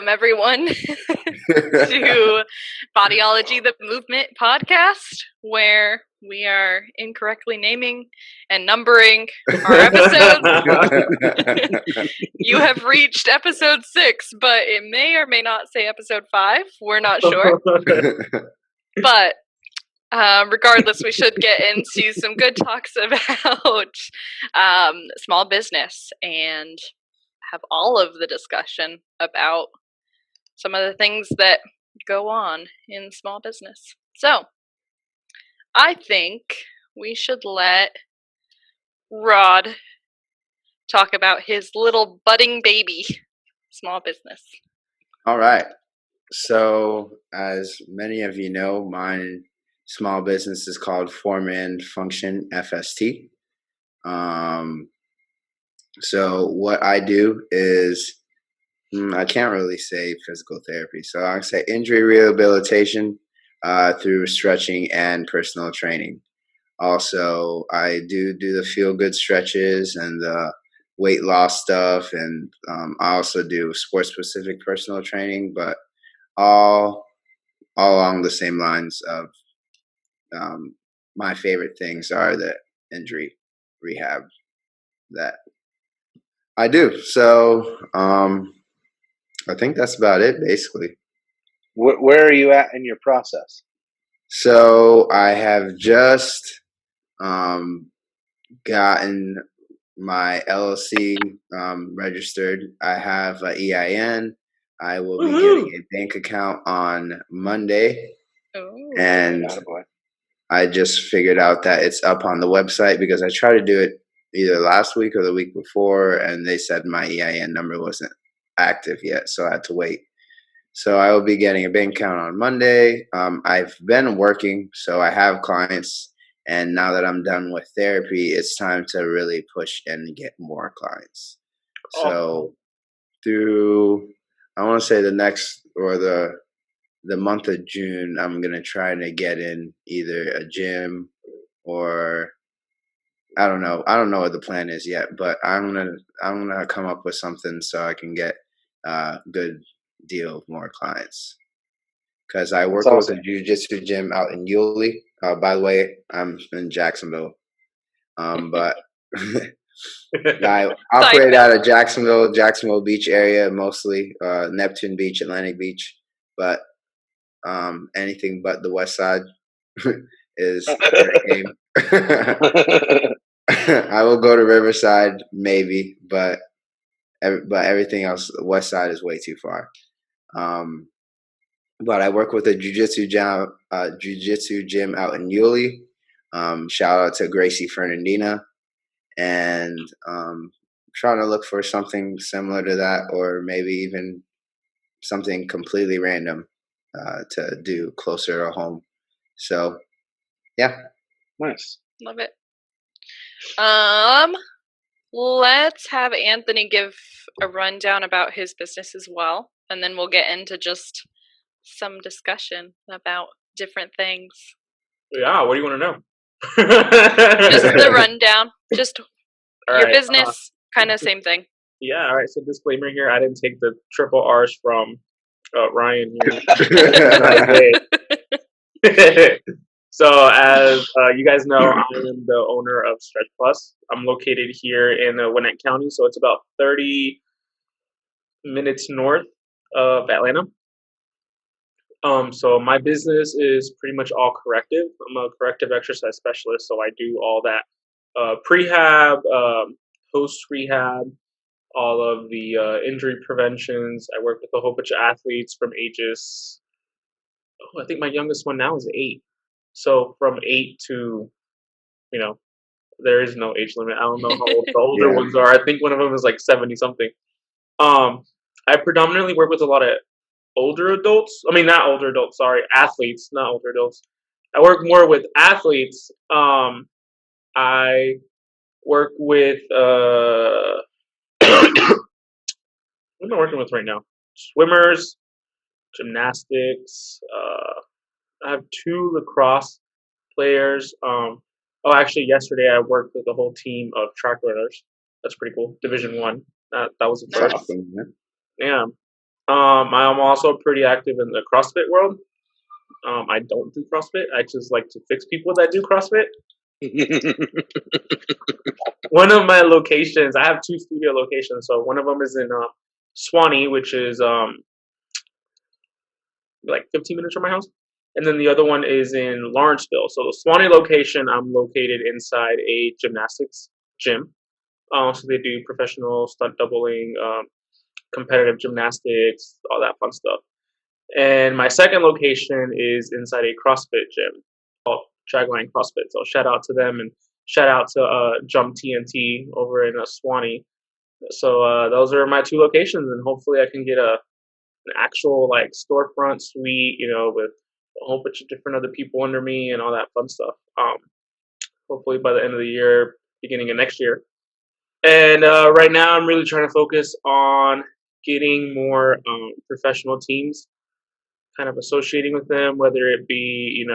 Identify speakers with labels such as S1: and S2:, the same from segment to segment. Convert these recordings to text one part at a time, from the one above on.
S1: welcome everyone to Bodyology the Movement Podcast, where we are incorrectly naming and numbering our episodes. You have reached episode 6, but it may or may not say episode 5. We're not sure. But regardless, we should get into some good talks about small business and have all of the discussion about some of the things that go on in small business. So, I think we should let Rod talk about his little budding baby small business.
S2: All right. So, as many of you know, my small business is called Foreman Function FST. So what I do is, I can't really say physical therapy. So I say injury rehabilitation through stretching and personal training. Also, I do the feel-good stretches and the weight loss stuff. And I also do sport-specific personal training, but all along the same lines of my favorite things are the injury rehab that I do. So I think that's about it, basically.
S3: Where are you at in your process?
S2: So I have just gotten my LLC registered. I have an EIN. I will be getting a bank account on Monday. And I just figured out that it's up on the website because I tried to do it either last week or the week before, and they said my EIN number wasn't active yet, so I had to wait. So I will be getting a bank account on Monday. I've been working, so I have clients, and now that I'm done with therapy, it's time to really push and get more clients. So through, I want to say the next or the month of June, I'm gonna try to get in either a gym or I don't know what the plan is yet, but I'm gonna come up with something so I can get a good deal of more clients. Because I work with a jiu-jitsu gym out in Yulee. By the way, I'm in Jacksonville, but I operate out of Jacksonville Beach area mostly, Neptune Beach, Atlantic Beach, but anything but the West Side is fair game. I will go to Riverside maybe, but everything else, the West Side is way too far. But I work with a jiu-jitsu gym out in Yulee. Shout out to Gracie Fernandina, and trying to look for something similar to that, or maybe even something completely random to do closer to home. So, yeah,
S3: nice,
S1: love it. Let's have Anthony give a rundown about his business as well, and then we'll get into just some discussion about different things.
S4: Yeah, what do you want to know?
S1: Just the rundown, just all your business, kind of same thing.
S4: Yeah, all right, so disclaimer here, I didn't take the triple R's from Ryan here. So as you guys know, I am the owner of Stretch Plus. I'm located here in Gwinnett County, so it's about 30 minutes north of Atlanta. So my business is pretty much all corrective. I'm a corrective exercise specialist, so I do all that prehab, post-rehab, all of the injury preventions. I work with a whole bunch of athletes from ages, I think my youngest one now is 8. So from 8 to, there is no age limit. I don't know how old the older ones are. I think one of them is like 70-something. I predominantly work with a lot of older adults. I mean, not older adults, sorry, athletes, not older adults. I work more with athletes. I work with, what am I working with right now? Swimmers, gymnastics. I have 2 lacrosse players. Actually, yesterday I worked with a whole team of track runners. That's pretty cool. Division 1. That was a first.
S2: Awesome,
S4: Yeah. I'm also pretty active in the CrossFit world. I don't do CrossFit. I just like to fix people that do CrossFit. One of my locations, I have 2 studio locations. So one of them is in Swanee, which is like 15 minutes from my house. And then the other one is in Lawrenceville. So the Swanee location, I'm located inside a gymnastics gym. So they do professional stunt doubling, competitive gymnastics, all that fun stuff. And my second location is inside a CrossFit gym called Dragline CrossFit. So shout out to them and shout out to Jump TNT over in Swanee. So those are my 2 locations, and hopefully I can get an actual like storefront suite, with a whole bunch of different other people under me and all that fun stuff. Hopefully by the end of the year, beginning of next year. And right now, I'm really trying to focus on getting more professional teams, kind of associating with them, whether it be,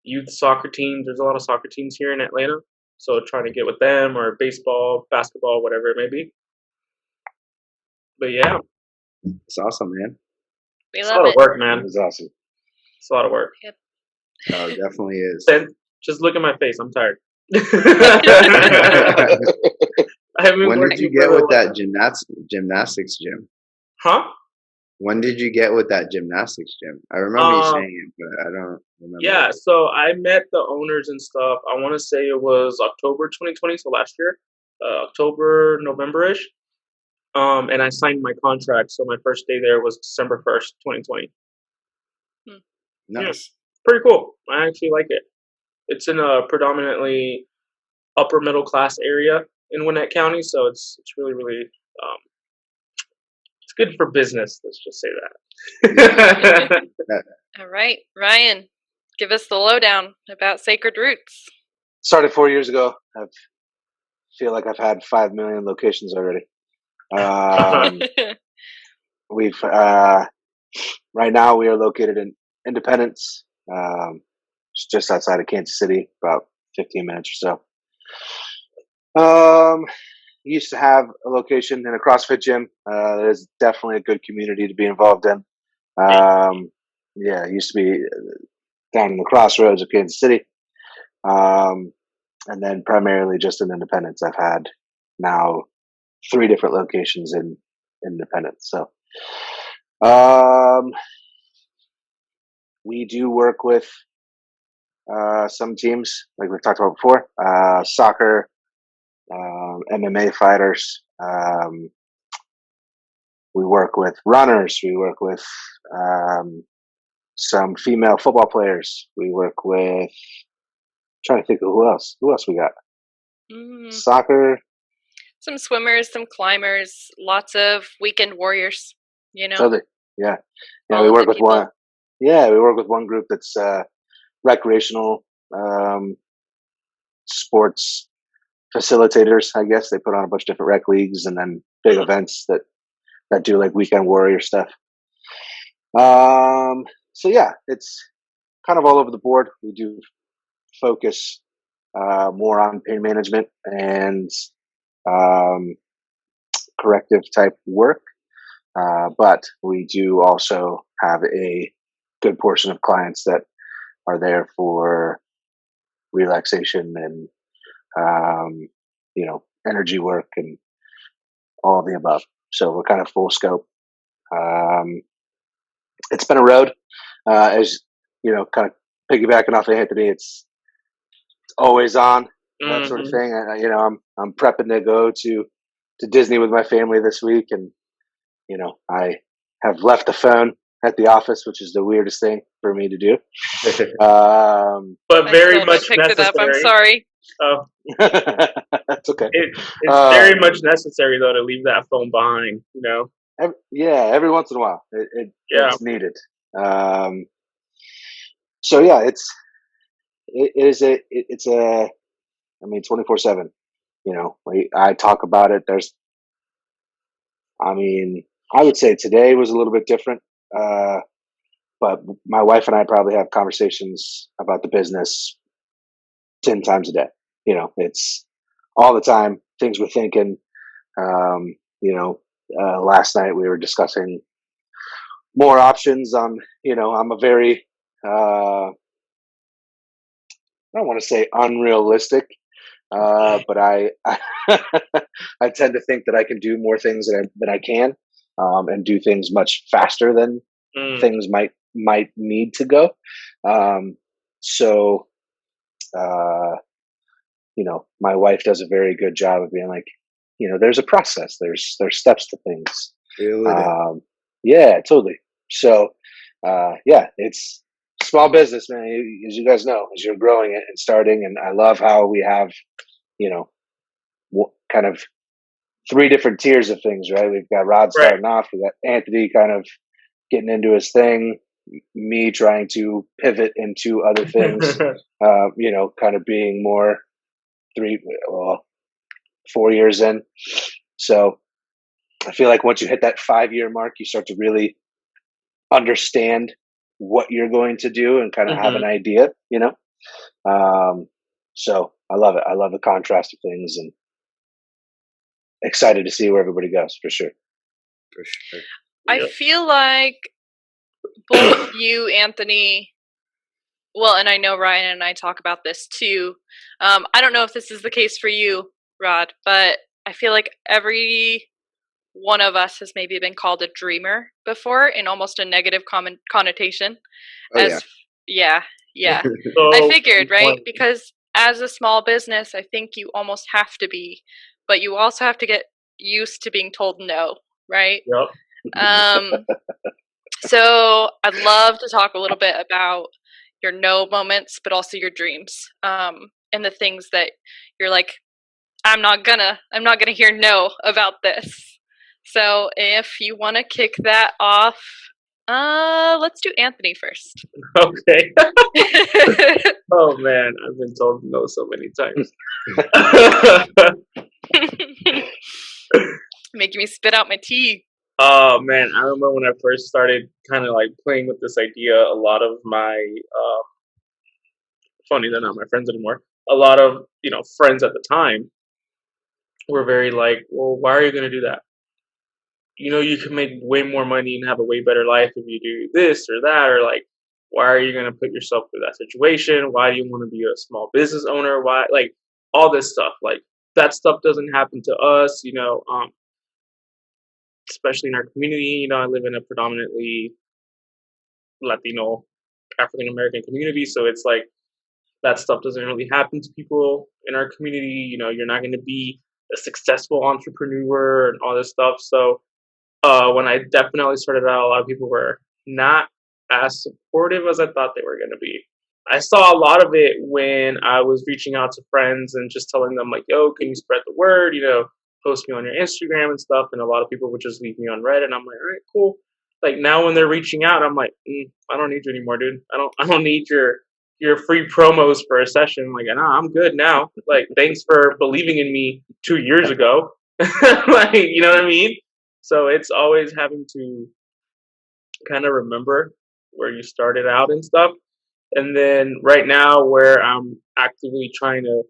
S4: youth soccer teams. There's a lot of soccer teams here in Atlanta. So trying to get with them, or baseball, basketball, whatever it may be. But yeah.
S2: It's awesome, man.
S1: We
S4: It's
S1: love
S4: a lot
S1: it.
S4: of work, man.
S3: It's awesome.
S4: It's a lot of work.
S1: Yep.
S2: No, it definitely is.
S4: Just look at my face. I'm tired.
S2: When did you get with that gymnastics gym?
S4: Huh?
S2: When did you get with that gymnastics gym? I remember you saying it, but I don't remember.
S4: Yeah, so I met the owners and stuff. I want to say it was October 2020, so last year, October, November-ish. And I signed my contract, so my first day there was December 1st, 2020.
S2: Nice.
S4: Yeah, pretty cool. I actually like it. It's in a predominantly upper middle class area in Gwinnett County, so it's really, really it's good for business. Let's just say that.
S1: All right, Ryan, give us the lowdown about Sacred Roots.
S3: Started 4 years ago. I feel like I've had 5 million locations already. We've right now we are located in Independence, just outside of Kansas City, about 15 minutes or so. Used to have a location in a CrossFit gym. There's definitely a good community to be involved in. Yeah, it used to be down in the crossroads of Kansas City. And then primarily just in Independence. I've had now 3 different locations in Independence. So we do work with some teams, like we've talked about before, soccer, MMA fighters. We work with runners. We work with some female football players. We work with, trying to think of who else. Who else we got? Soccer.
S1: Some swimmers, some climbers, lots of weekend warriors,
S3: Totally. Yeah.
S1: All
S3: we
S1: of
S3: work
S1: the
S3: with
S1: people.
S3: one. Yeah, we work with one group that's recreational sports facilitators, I guess. They put on a bunch of different rec leagues and then big events that do like weekend warrior stuff. So yeah, it's kind of all over the board. We do focus more on pain management and corrective type work. But we do also have a good portion of clients that are there for relaxation and, energy work and all of the above. So we're kind of full scope. It's been a road, as kind of piggybacking off of Anthony. It's always on, that sort of thing. I'm prepping to go to Disney with my family this week, and I have left the phone at the office, which is the weirdest thing for me to do.
S4: But very much necessary.
S1: It up. I'm sorry.
S4: Oh,
S3: that's okay.
S4: It's very much necessary though to leave that phone behind.
S3: Every once in a while, it's needed. So yeah, it's 24/7. I talk about it. I would say today was a little bit different, but my wife and I probably have conversations about the business 10 times a day. It's all the time, things we're thinking. Last night we were discussing more options. I'm a very, I don't want to say unrealistic, but I I tend to think that I can do more things than I can, and do things much faster than things might need to go. So, my wife does a very good job of being like, there's a process, there's steps to things. Yeah, totally. So, it's small business, man. As you guys know, as you're growing it and starting, and I love how we have, kind of 3 different tiers of things, right? We've got Rod starting off, we got Anthony kind of getting into his thing, me trying to pivot into other things, kind of being more 4 years in. So I feel like once you hit that 5-year mark, you start to really understand what you're going to do and kind of have an idea, so I love it. I love the contrast of things, and excited to see where everybody goes for sure.
S1: I feel like both you, Anthony, well, and I know Ryan and I talk about this too. I don't know if this is the case for you, Rod, but I feel like every one of us has maybe been called a dreamer before in almost a negative connotation. Yeah. I figured, right? Because as a small business, I think you almost have to be, but you also have to get used to being told no, right?
S4: Yep.
S1: So I'd love to talk a little bit about your no moments, but also your dreams, and the things that you're like, I'm not gonna hear no about this. So if you want to kick that off, let's do Anthony first.
S4: Okay. Oh man, I've been told no so many times.
S1: Making me spit out my tea.
S4: Oh man, I remember when I first started kind of like playing with this idea, a lot of my funny, they're not my friends anymore. A lot of, friends at the time were very like, well, why are you going to do that? You can make way more money and have a way better life if you do this or that, or like, why are you going to put yourself through that situation? Why do you want to be a small business owner? Why, like, all this stuff, like that stuff doesn't happen to us, especially in our community. I live in a predominantly Latino, African American community, so it's like that stuff doesn't really happen to people in our community. You're not going to be a successful entrepreneur and all this stuff. So when I definitely started out, a lot of people were not as supportive as I thought they were going to be. I saw a lot of it when I was reaching out to friends and just telling them like, yo, can you spread the word, post me on your Instagram and stuff. And a lot of people would just leave me unread. And I'm like, all right, cool. Like now when they're reaching out, I'm like, I don't need you anymore, dude. I don't need your free promos for a session. Like, nah, I'm good now. Like, thanks for believing in me 2 years ago. Like, you know what I mean? So it's always having to kind of remember where you started out and stuff. And then right now where I'm actively trying to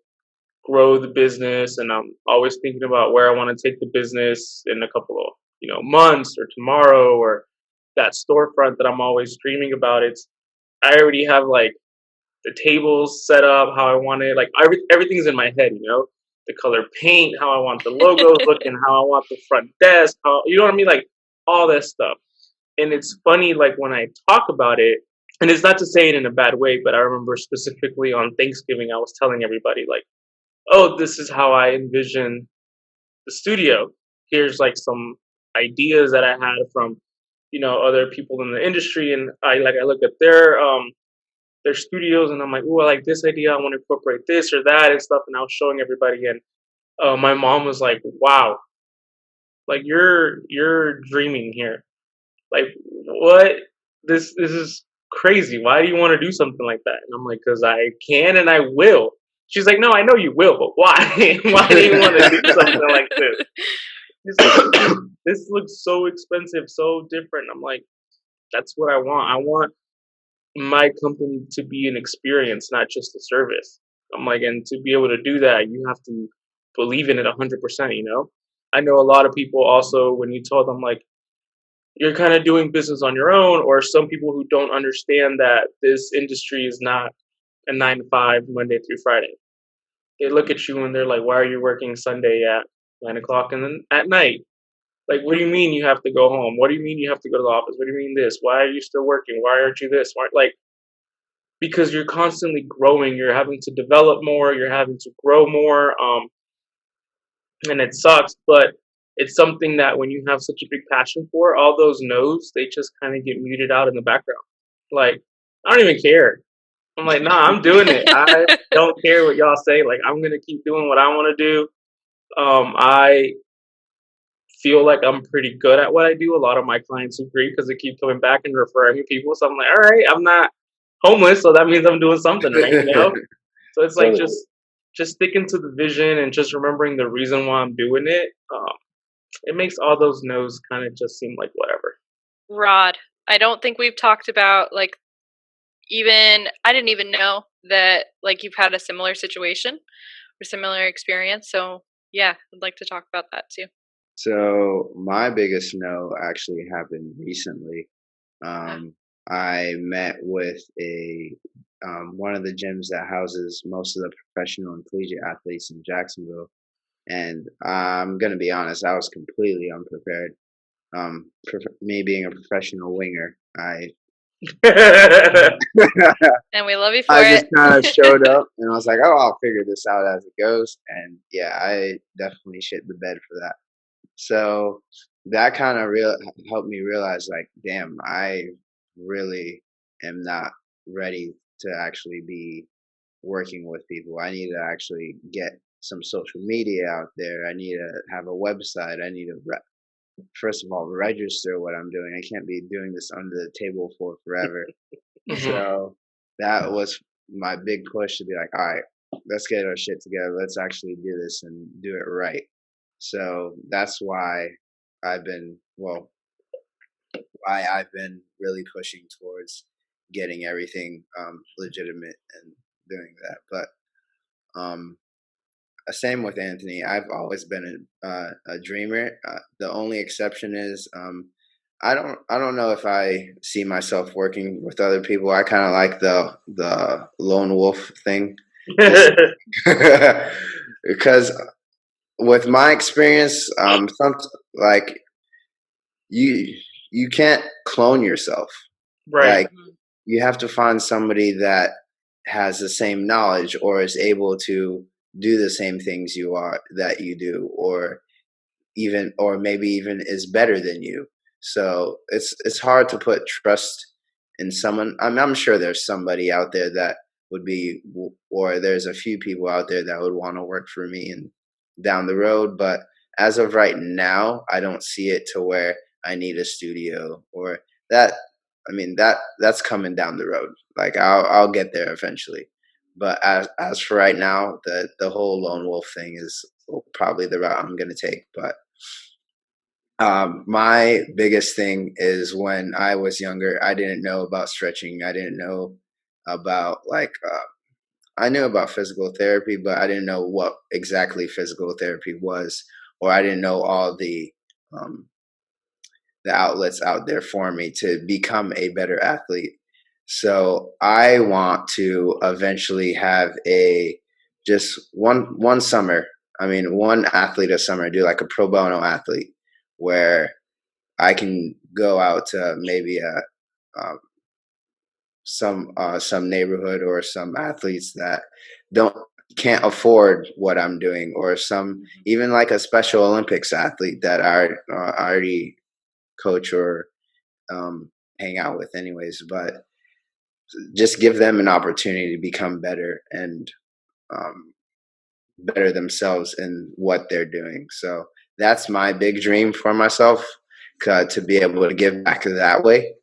S4: grow the business, and I'm always thinking about where I want to take the business in a couple of, months or tomorrow, or that storefront that I'm always dreaming about. I already have like the tables set up how I want it. Like everything's in my head, the color paint, how I want the logos looking, how I want the front desk, how, you know what I mean? Like all that stuff. And it's funny, like when I talk about it, and it's not to say it in a bad way, but I remember specifically on Thanksgiving, I was telling everybody like, oh, this is how I envision the studio. Here's like some ideas that I had from, other people in the industry. And I look at their studios and I'm like, oh, I like this idea. I want to incorporate this or that and stuff. And I was showing everybody. And my mom was like, wow, like you're dreaming here. Like what? This is crazy. Why do you want to do something like that? And I'm like, because I can and I will. She's like, no, I know you will, but why? Why do you want to do something like this? This looks so expensive, so different. I'm like, that's what I want. I want my company to be an experience, not just a service. I'm like, and to be able to do that, you have to believe in it 100%, I know a lot of people also, when you tell them like, you're kind of doing business on your own, or some people who don't understand that this industry is not a 9 to 5 Monday through Friday. They look at you and they're like, why are you working Sunday at 9 o'clock at night? Like, what do you mean you have to go home? What do you mean you have to go to the office? What do you mean this? Why are you still working? Why aren't you this? Why, like, because you're constantly growing. You're having to develop more. You're having to grow more. And it sucks, but it's something that when you have such a big passion for, all those no's, they just kind of get muted out in the background. Like, I don't even care. I'm like, nah, I'm doing it. I don't care what y'all say. Like, I'm going to keep doing what I want to do. I feel like I'm pretty good at what I do. A lot of my clients agree because they keep coming back and referring me people. So I'm like, all right, I'm not homeless, so that means I'm doing something right, you know? So it's like just sticking to the vision and just remembering the reason why I'm doing it. It makes all those no's kind of just seem like whatever.
S1: Rod, I don't think we've talked about, like, I didn't even know that, like, you've had a similar situation or similar experience. So yeah, I'd like to talk about that too.
S2: So my biggest no actually happened recently. I met with one of the gyms that houses most of the professional and collegiate athletes in Jacksonville, and I'm gonna be honest, I was completely unprepared. Me being a professional winger,
S1: and we love you for
S2: I
S1: it.
S2: just kind of showed up, and I was like, "Oh, I'll figure this out as it goes." And yeah, I definitely shit the bed for that. So that kind of helped me realize, like, damn, I really am not ready to actually be working with people. I need to actually get some social media out there. I need to have a website. I need to, first of all, register what I'm doing. I can't be doing this under the table for forever. So that was my big push to be like, all right, let's get our shit together. Let's actually do this and do it right. So that's why I've been really pushing towards getting everything legitimate and doing that. But same with Anthony. I've always been a dreamer. The only exception is I don't know if I see myself working with other people. I kind of like the lone wolf thing, because with my experience, like you can't clone yourself.
S4: Right.
S2: Like, you have to find somebody that has the same knowledge or is able to do the same things that you do, or maybe even is better than you. So it's hard to put trust in someone. I'm sure there's somebody out there that would be, or there's a few people out there that would want to work for me and down the road. But as of right now, I don't see it to where I need a studio or that. I mean, that's coming down the road. Like, I'll get there eventually. But as for right now, the whole lone wolf thing is probably the route I'm going to take. But my biggest thing is, when I was younger, I didn't know about stretching. I didn't know about, like, I knew about physical therapy, but I didn't know what exactly physical therapy was, or I didn't know all the outlets out there for me to become a better athlete. So I want to eventually have just one summer. I mean, one athlete a summer, do like a pro bono athlete, where I can go out to maybe some neighborhood, or some athletes that can't afford what I'm doing, or some even like a Special Olympics athlete that I already coach or hang out with anyways, but just give them an opportunity to become better and better themselves in what they're doing. So that's my big dream for myself, to be able to give back that way.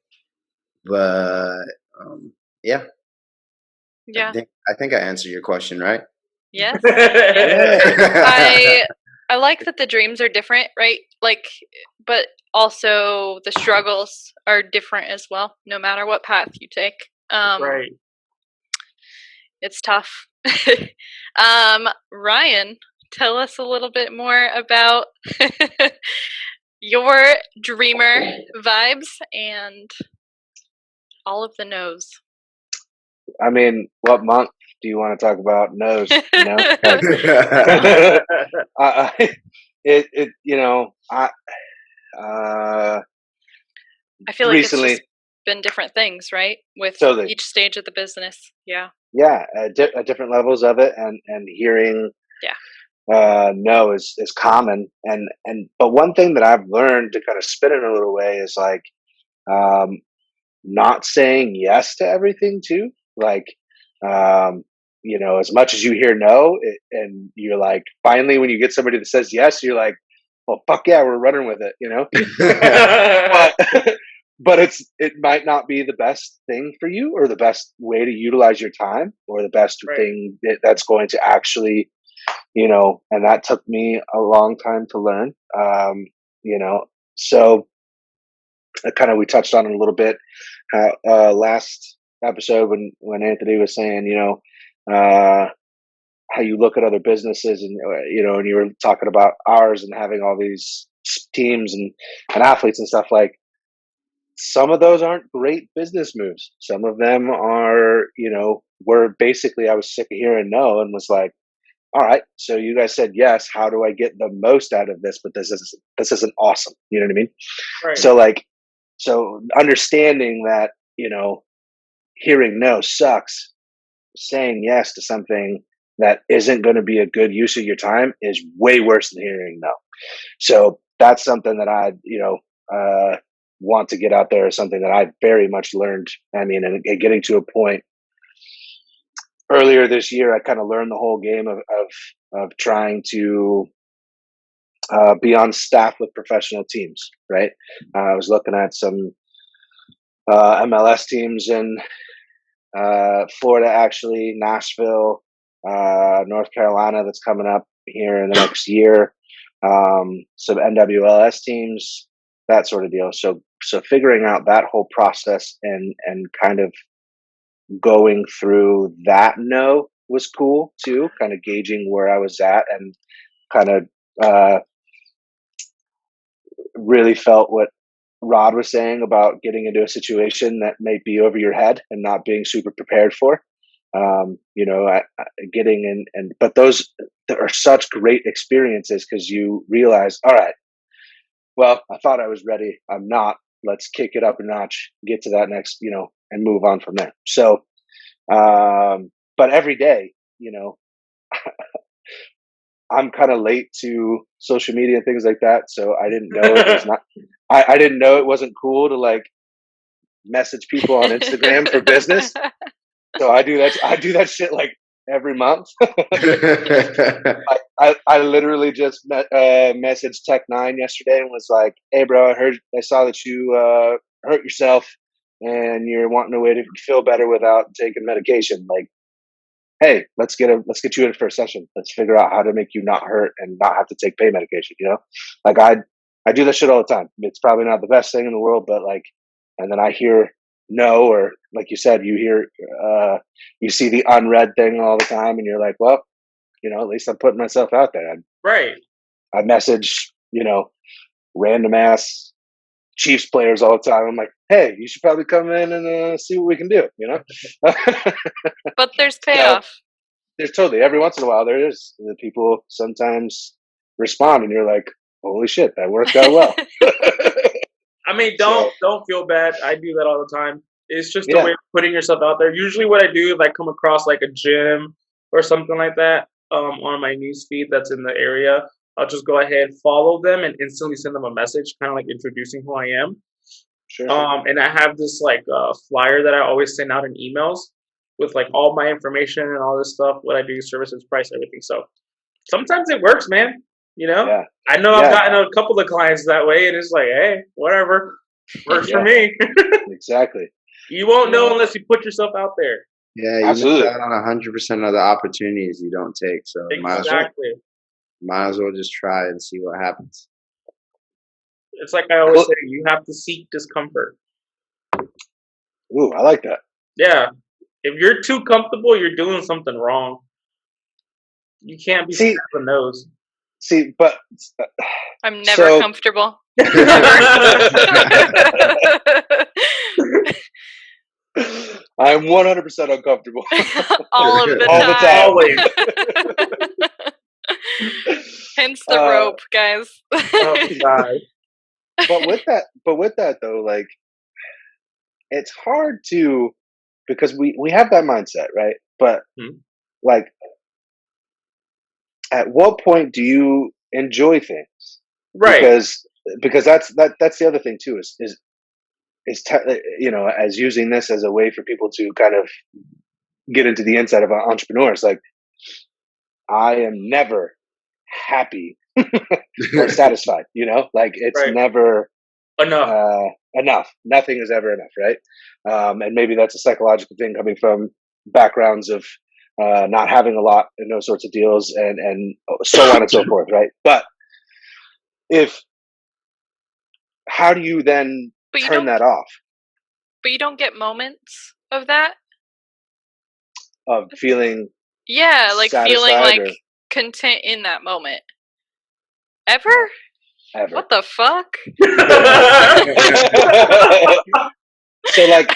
S2: But yeah. I think I answered your question, right?
S1: Yes. I like that the dreams are different, right? Like, but also the struggles are different as well, no matter what path you take.
S4: Right.
S1: It's tough. Ryan, tell us a little bit more about your dreamer vibes and all of the no's.
S3: I mean, what month do you want to talk about no's? You know,
S1: I feel like
S3: recently,
S1: it's just been different things, right? With
S3: totally.
S1: Each stage of the business. Yeah.
S3: Yeah, at different levels of it, and hearing no is common, but one thing that I've learned to kind of spin it a little way is like not saying yes to everything too. Like as much as you hear no, and you're like, finally when you get somebody that says yes, you're like, well, fuck yeah, we're running with it, but it might not be the best thing for you, or the best way to utilize your time, or the best thing that's going to actually, and that took me a long time to learn. So we touched on it a little bit last episode when Anthony was saying, how you look at other businesses, and and you were talking about ours and having all these teams and athletes and stuff. Like, some of those aren't great business moves. Some of them are, where basically I was sick of hearing no, and was like, all right, so you guys said yes. How do I get the most out of this? But this isn't awesome. You know what I mean? Right. So understanding that, hearing no sucks. Saying yes to something that isn't going to be a good use of your time is way worse than hearing no. So that's something that I, want to get out there, is something that I very much learned. I mean, and getting to a point earlier this year, I kind of learned the whole game of trying to be on staff with professional teams. Right. I was looking at some MLS teams in Florida, actually, Nashville, North Carolina, that's coming up here in the next year. Some NWLS teams, that sort of deal. So figuring out that whole process and kind of going through that no was cool too, kind of gauging where I was at, and kind of really felt what Rod was saying about getting into a situation that may be over your head and not being super prepared for. Getting in, but those are such great experiences, because you realize, all right, well, I thought I was ready. I'm not. Let's kick it up a notch, get to that next, and move on from there. So, but every day, I'm kind of late to social media and things like that. So I didn't know it was not, I didn't know it wasn't cool to like message people on Instagram for business. So I do that shit like every month. I literally just messaged Tech9 yesterday and was like, hey bro, I saw that you hurt yourself and you're wanting a way to feel better without taking medication. Like, hey, let's get you in for a session. Let's figure out how to make you not hurt and not have to take pain medication. Like I do that shit all the time. It's probably not the best thing in the world, but like, and then I hear no, or like you said, you hear, you see the unread thing all the time, and you're like, well, at least I'm putting myself out there. I message, random ass Chiefs players all the time. I'm like, hey, you should probably come in and see what we can do,
S1: But there's payoff.
S3: There's totally, every once in a while, there is. The people sometimes respond, and you're like, holy shit, that worked out well.
S4: I mean, don't feel bad. I do that all the time. It's just a way of putting yourself out there. Usually what I do, if I come across like a gym or something like that on my newsfeed that's in the area, I'll just go ahead, follow them, and instantly send them a message, kind of like introducing who I am.
S3: Sure.
S4: And I have this like flyer that I always send out in emails with like all my information and all this stuff, what I do, services, price, everything. So sometimes it works, man. I know I've gotten a couple of clients that way, and it's like, hey, whatever, works for me.
S3: Exactly.
S4: You won't know unless you put yourself out there.
S2: Yeah, you
S3: absolutely.
S2: miss out on 100% of the opportunities you don't take. So
S4: exactly.
S2: Might as well just try and see what happens.
S4: It's like I always say, you have to seek discomfort.
S3: Ooh, I like that.
S4: Yeah. If you're too comfortable, you're doing something wrong. You can't be scared of the nose.
S3: See, but
S1: I'm never comfortable.
S3: I'm 100% uncomfortable.
S1: All of the
S3: All
S1: time.
S3: the time.
S4: Always.
S1: Hence the rope, guys.
S4: Oh God.
S3: But with that though, like, it's hard to, because we have that mindset, right? But like, at what point do you enjoy things?
S4: Right.
S3: Because that's the other thing too, is you know, as using this as a way for people to kind of get into the inside of entrepreneurs. Like, I am never happy or satisfied, you know, like it's never enough. Nothing is ever enough. Right. And maybe that's a psychological thing coming from backgrounds of not having a lot and those sorts of deals and so on and so forth. Right. But how do you then turn that off?
S1: But you don't get moments of that?
S3: Of feeling
S1: like feeling like content in that moment. Ever? What the fuck?
S3: So like,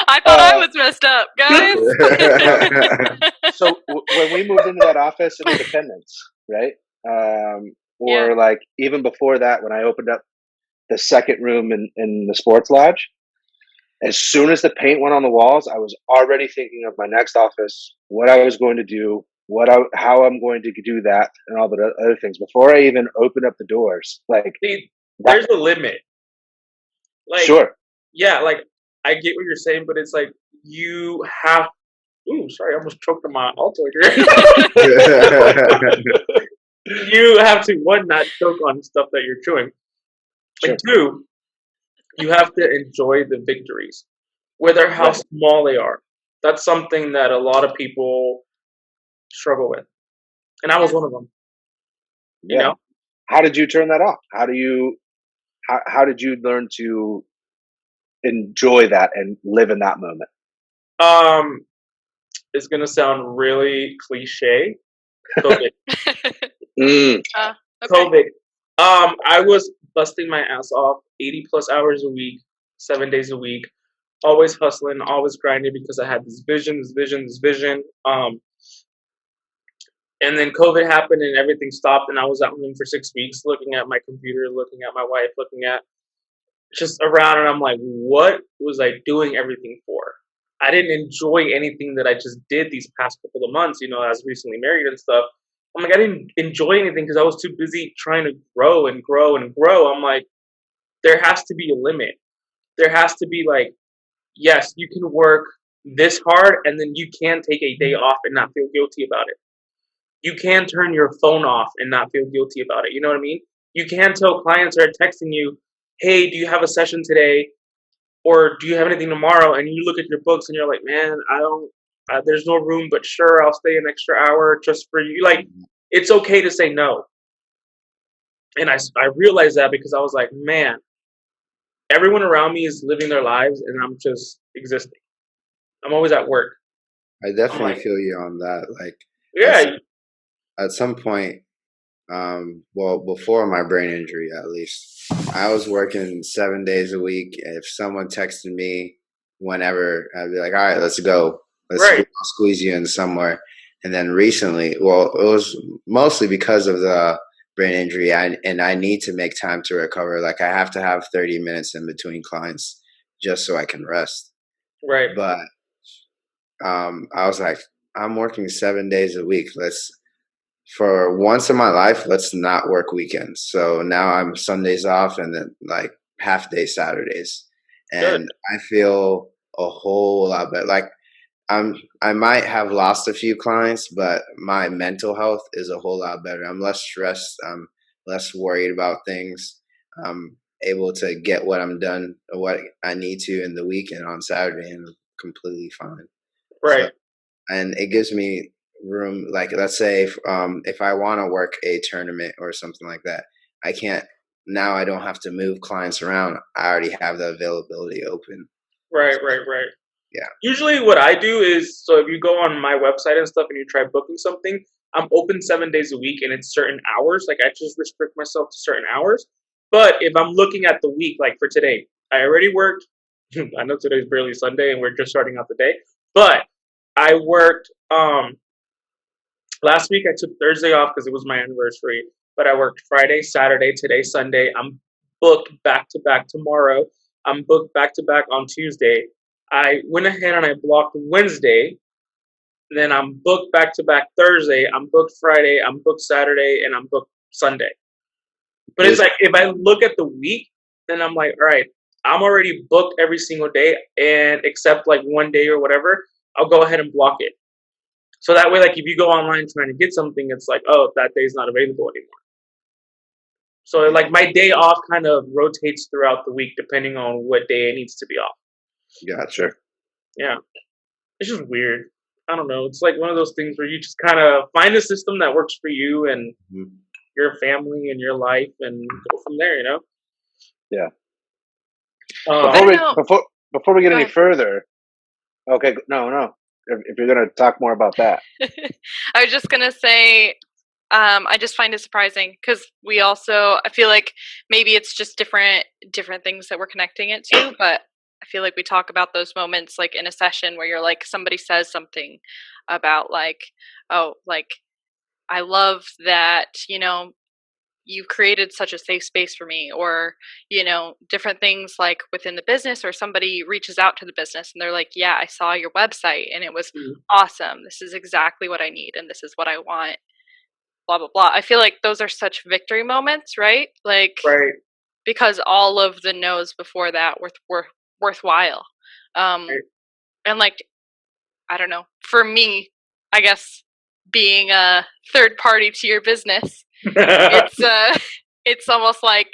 S1: I thought I was messed up, guys.
S3: So when we moved into that office of Independence, right? Like even before that, when I opened up the second room in the sports lodge, as soon as the paint went on the walls, I was already thinking of my next office, what I was going to do, how I'm going to do that, and all the other things before I even opened up the doors. Like,
S4: there's a limit. Like,
S3: sure.
S4: Yeah, like I get what you're saying, but it's like you have. Ooh, sorry, I almost choked on my Altoid here. You have to, one, not choke on stuff that you're chewing. And two, you have to enjoy the victories, whether how small they are. That's something that a lot of people struggle with, and I was one of them. You know,
S3: how did you turn that off? How did you learn to enjoy that and live in that moment?
S4: It's gonna sound really cliche. COVID.
S1: Okay.
S4: COVID. I was busting my ass off 80 plus hours a week, 7 days a week, always hustling, always grinding because I had this vision. And then COVID happened and everything stopped, and I was at home for 6 weeks looking at my computer, looking at my wife, looking at just around, and I'm like, what was I doing everything for? I didn't enjoy anything that I just did these past couple of months, you know, I was recently married and stuff. I'm like, I didn't enjoy anything because I was too busy trying to grow and grow and grow. I'm like, there has to be a limit. There has to be like, yes, you can work this hard and then you can take a day off and not feel guilty about it. You can turn your phone off and not feel guilty about it. You know what I mean? You can tell clients that are texting you, hey, do you have a session today? Or do you have anything tomorrow? And you look at your books and you're like, man, I don't, there's no room, but sure, I'll stay an extra hour just for you. Like, it's okay to say no. And I realized that because I was like, man, everyone around me is living their lives and I'm just existing. I'm always at work.
S2: I definitely feel you on that. Like,
S4: yeah.
S2: At some point, before my brain injury, at least, I was working 7 days a week. If someone texted me whenever, I'd be like, all right, let's go. I'll squeeze you in somewhere. And then recently, it was mostly because of the brain injury. I need to make time to recover. Like, I have to have 30 minutes in between clients just so I can rest.
S4: Right.
S2: But I was like, I'm working 7 days a week. For once in my life, let's not work weekends. So now I'm Sundays off and then like half day Saturdays. And I feel a whole lot better. Like, I might have lost a few clients, but my mental health is a whole lot better. I'm less stressed. I'm less worried about things. I'm able to get what I'm done or what I need to in the weekend on Saturday, and I'm completely fine.
S4: Right.
S2: So, and it gives me room. Like, let's say if I want to work a tournament or something like that, I can't. Now I don't have to move clients around. I already have the availability open.
S4: Right.
S2: Yeah.
S4: Usually what I do is, so if you go on my website and stuff and you try booking something, I'm open 7 days a week and it's certain hours. Like, I just restrict myself to certain hours. But if I'm looking at the week, like for today, I already worked. I know today's barely Sunday and we're just starting out the day. But I worked last week. I took Thursday off because it was my anniversary. But I worked Friday, Saturday, today, Sunday. I'm booked back to back tomorrow. I'm booked back to back on Tuesday. I went ahead and I blocked Wednesday. Then I'm booked back to back Thursday. I'm booked Friday. I'm booked Saturday, and I'm booked Sunday. But it's like if I look at the week, then I'm like, all right, I'm already booked every single day, and except like one day or whatever, I'll go ahead and block it. So that way, like if you go online trying to get something, it's like, oh, that day's not available anymore. So like my day off kind of rotates throughout the week depending on what day it needs to be off.
S2: Gotcha.
S4: Yeah. It's just weird. I don't know. It's like one of those things where you just kind of find a system that works for you and your family and your life and go from there, you know?
S3: Yeah. Before we get any further, okay, no. If you're going to talk more about that.
S1: I was just going to say, I just find it surprising because I feel like maybe it's just different things that we're connecting it to, but I feel like we talk about those moments like in a session where you're like, somebody says something about like, oh, like, I love that, you know, you've created such a safe space for me, or, you know, different things like within the business, or somebody reaches out to the business and they're like, yeah, I saw your website and it was awesome. This is exactly what I need. And this is what I want, blah, blah, blah. I feel like those are such victory moments, right? Like, right. Because all of the no's before that were worthwhile. Right. And like, I don't know, for me, I guess being a third party to your business, it's almost like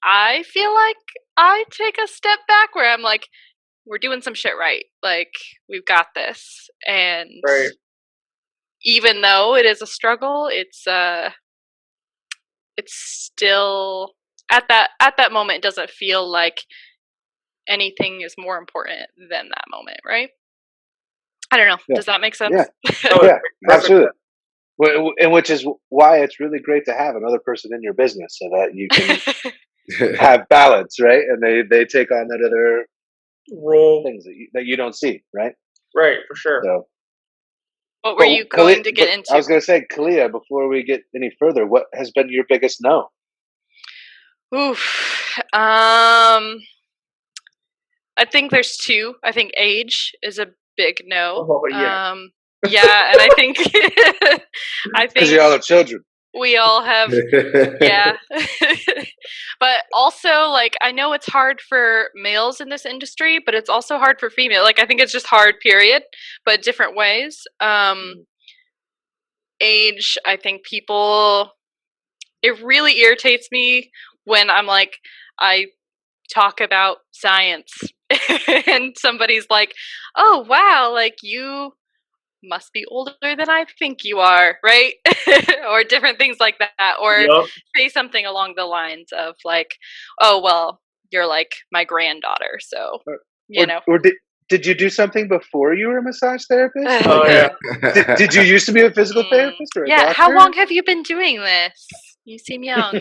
S1: I feel like I take a step back where I'm like, we're doing some shit right. Like, we've got this. And right. Even though it is a struggle, it's still at that moment, it doesn't feel like anything is more important than that moment, right? I don't know. Yeah. Does that make sense?
S3: Yeah, yeah, absolutely. And which is why it's really great to have another person in your business so that you can have balance, right? And they take on that other role things that you don't see, right?
S4: Right, for sure.
S3: So,
S1: what were you going to get into?
S3: I was going to say, Kaleah, before we get any further, what has been your biggest no?
S1: Oof. I think there's two. I think age is a big no.
S4: Oh, yeah.
S1: Yeah, and I think
S3: because y'all are children.
S1: We all have, yeah. But also, like, I know it's hard for males in this industry, but it's also hard for female. Like, I think it's just hard, period, but different ways. Age, I think it really irritates me when I'm like, I talk about science and somebody's like, oh, wow, like, you must be older than I think you are, right? Or different things like that, or say something along the lines of like, oh, well, you're like my granddaughter, so you know.
S3: Or did you do something before you were a massage therapist?
S4: Oh yeah.
S3: Did you used to be a physical therapist or a doctor?
S1: How long have you been doing this? You seem young.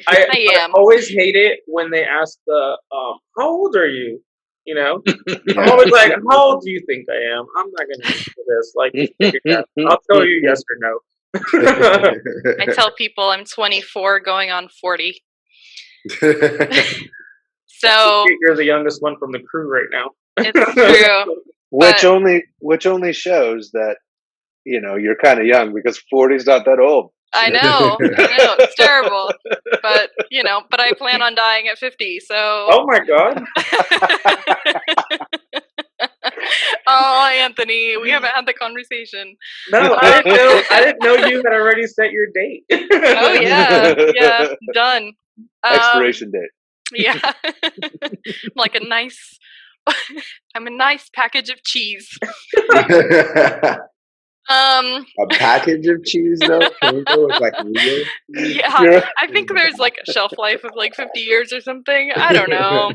S4: I always hate it when they ask how old are you? You know, I'm always like, how old do you think I am? I'm not going to answer this. Like, I'll tell you yes or no.
S1: I tell people I'm 24 going on 40. So
S4: you're the youngest one from the crew right now.
S1: It's true.
S3: Which only shows that, you know, you're kind of young, because 40 is not that old.
S1: I know, it's terrible, but you know, but I plan on dying at 50, so.
S4: Oh my God.
S1: Oh, Anthony, we haven't had the conversation.
S4: No, I didn't know you had already set your date.
S1: Oh yeah, done.
S3: Expiration date.
S1: Yeah, I'm a nice package of cheese.
S2: A package of cheese, though? Can we go with like real?
S1: Yeah, I think there's like a shelf life of like 50 years or something. I don't know.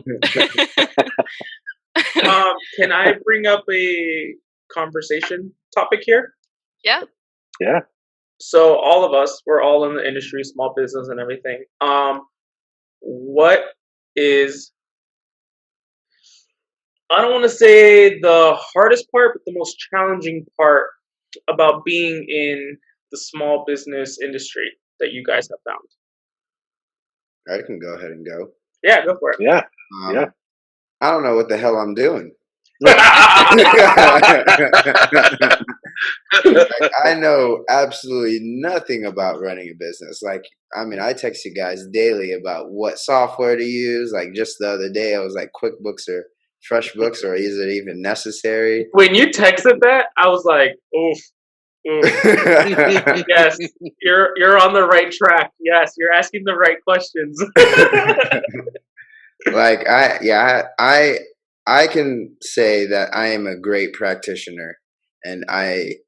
S4: Can I bring up a conversation topic here?
S1: Yeah.
S3: Yeah.
S4: So all of us, we're all in the industry, small business and everything. What is, I don't want to say the hardest part, but the most challenging part about being in the small business industry that you guys have found?
S2: I can go ahead and go.
S4: Yeah, go for it.
S3: Yeah.
S2: I don't know what the hell I'm doing. I know absolutely nothing about running a business. Like, I mean, I text you guys daily about what software to use. Like just the other day, I was like, QuickBooks or FreshBooks, or is it even necessary?
S4: When you texted that, I was like, oof. Yes, you're on the right track. Yes, you're asking the right questions.
S2: Like I can say that I am a great practitioner and I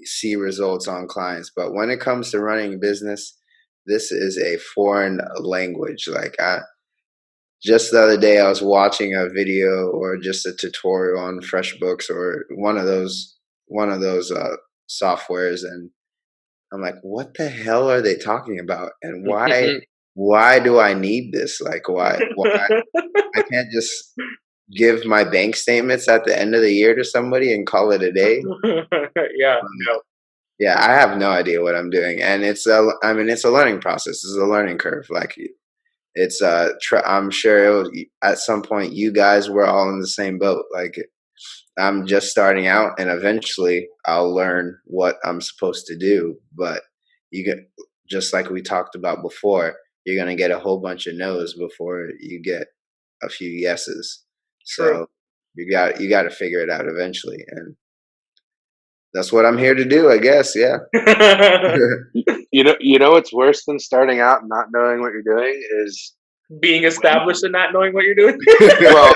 S2: see results on clients, but when it comes to running a business, this is a foreign language. Like just the other day I was watching a video or just a tutorial on FreshBooks or one of those softwares, and I'm like, what the hell are they talking about? And why do I need this? Like why I can't just give my bank statements at the end of the year to somebody and call it a day? Yeah, I have no idea what I'm doing, and it's a learning process. It's a learning curve. Like it's I'm sure at some point you guys were all in the same boat. Like I'm just starting out, and eventually I'll learn what I'm supposed to do. But you get, just like we talked about before, you're gonna get a whole bunch of no's before you get a few yeses. So you got to figure it out eventually, and that's what I'm here to do, I guess. Yeah.
S3: You know what's worse than starting out and not knowing what you're doing is
S4: being established and not knowing what you're doing.
S3: Well,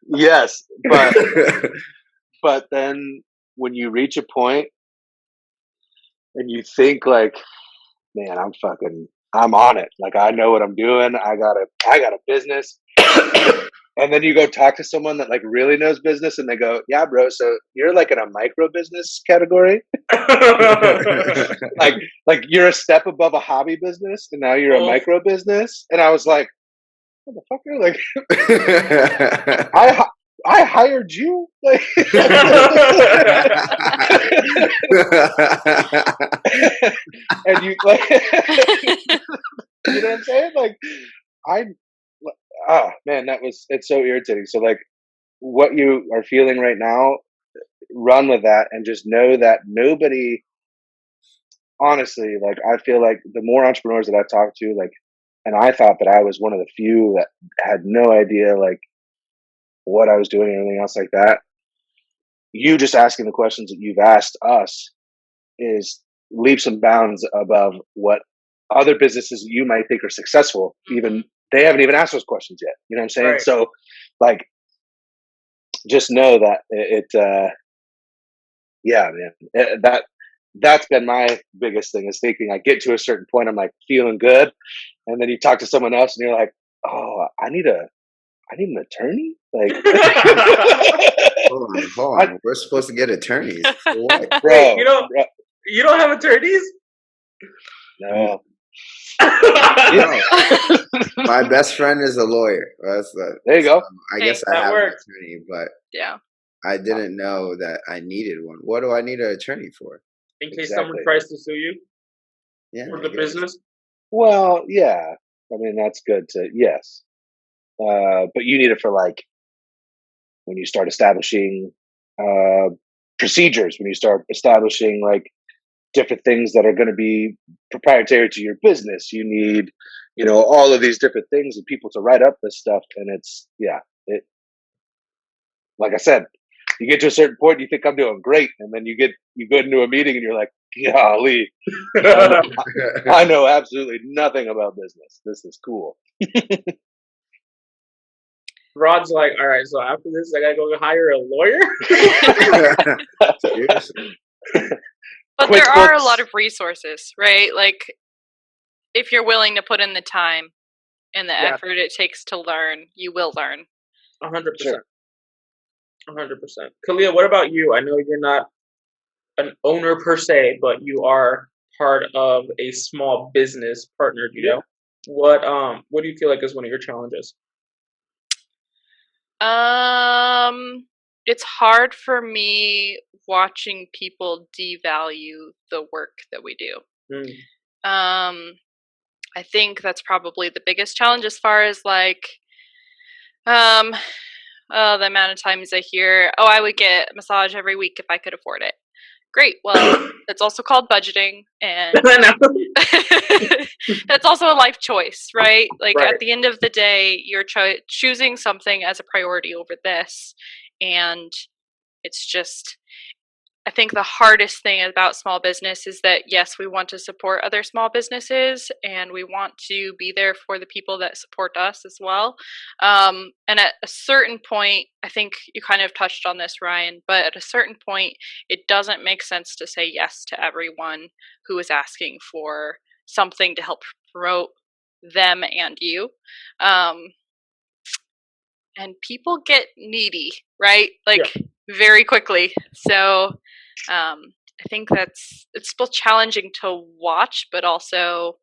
S3: yes, but then when you reach a point and you think like, man, I'm on it. Like I know what I'm doing. I got a business. And then you go talk to someone that like really knows business and they go, yeah, bro, so you're like in a micro business category. like you're a step above a hobby business and now you're a micro business. And I was like, motherfucker, like I hired you. Like, and you like you know what I'm saying? Like man, it's so irritating. So like what you are feeling right now, run with that and just know that nobody, honestly, like I feel like the more entrepreneurs that I've talked to, like, and I thought that I was one of the few that had no idea like what I was doing and anything else like that. You just asking the questions that you've asked us is leaps and bounds above what other businesses you might think are successful. Even they haven't even asked those questions yet. You know what I'm saying? Right. So like, just know that yeah, man, that's been my biggest thing is thinking I get to a certain point, I'm like feeling good. And then you talk to someone else and you're like, oh, I need an attorney. Like,
S2: hold on. We're supposed to get attorneys. What?
S4: Bro, you don't have attorneys?
S3: No.
S2: My best friend is a lawyer.
S3: There you go.
S2: I guess I have an attorney, but
S1: yeah,
S2: I didn't know that I needed one. What do I need an attorney for?
S4: In case someone tries to sue you?
S2: Yeah.
S4: For the business?
S3: Well, yeah. I mean, that's good to, yes. But you need it for like when you start establishing procedures, when you start establishing like different things that are going to be proprietary to your business. You need, all of these different things and people to write up this stuff. And it's, like I said, you get to a certain point, you think I'm doing great. And then you go into a meeting and you're like, golly, I know absolutely nothing about business. This is cool.
S4: Rod's like, all right, so after this, I gotta go hire a lawyer.
S2: Seriously.
S1: But there are a lot of resources, right? Like, if you're willing to put in the time and the effort it takes to learn, you will learn.
S4: 100%. 100%. Kaleah, what about you? I know you're not an owner per se, but you are part of a small business partner. You know, what do you feel like is one of your challenges?
S1: It's hard for me watching people devalue the work that we do. I think that's probably the biggest challenge as far as like, the amount of times I hear, oh, I would get a massage every week if I could afford it. Great. Well, it's also called budgeting, and that's also a life choice, right? Like at the end of the day, you're choosing something as a priority over this. And it's just, I think the hardest thing about small business is that, yes, we want to support other small businesses and we want to be there for the people that support us as well. And at a certain point, I think you kind of touched on this, Ryan, but at a certain point, it doesn't make sense to say yes to everyone who is asking for something to help promote them and you. And people get needy, right? Like very quickly. So I think it's both challenging to watch, but also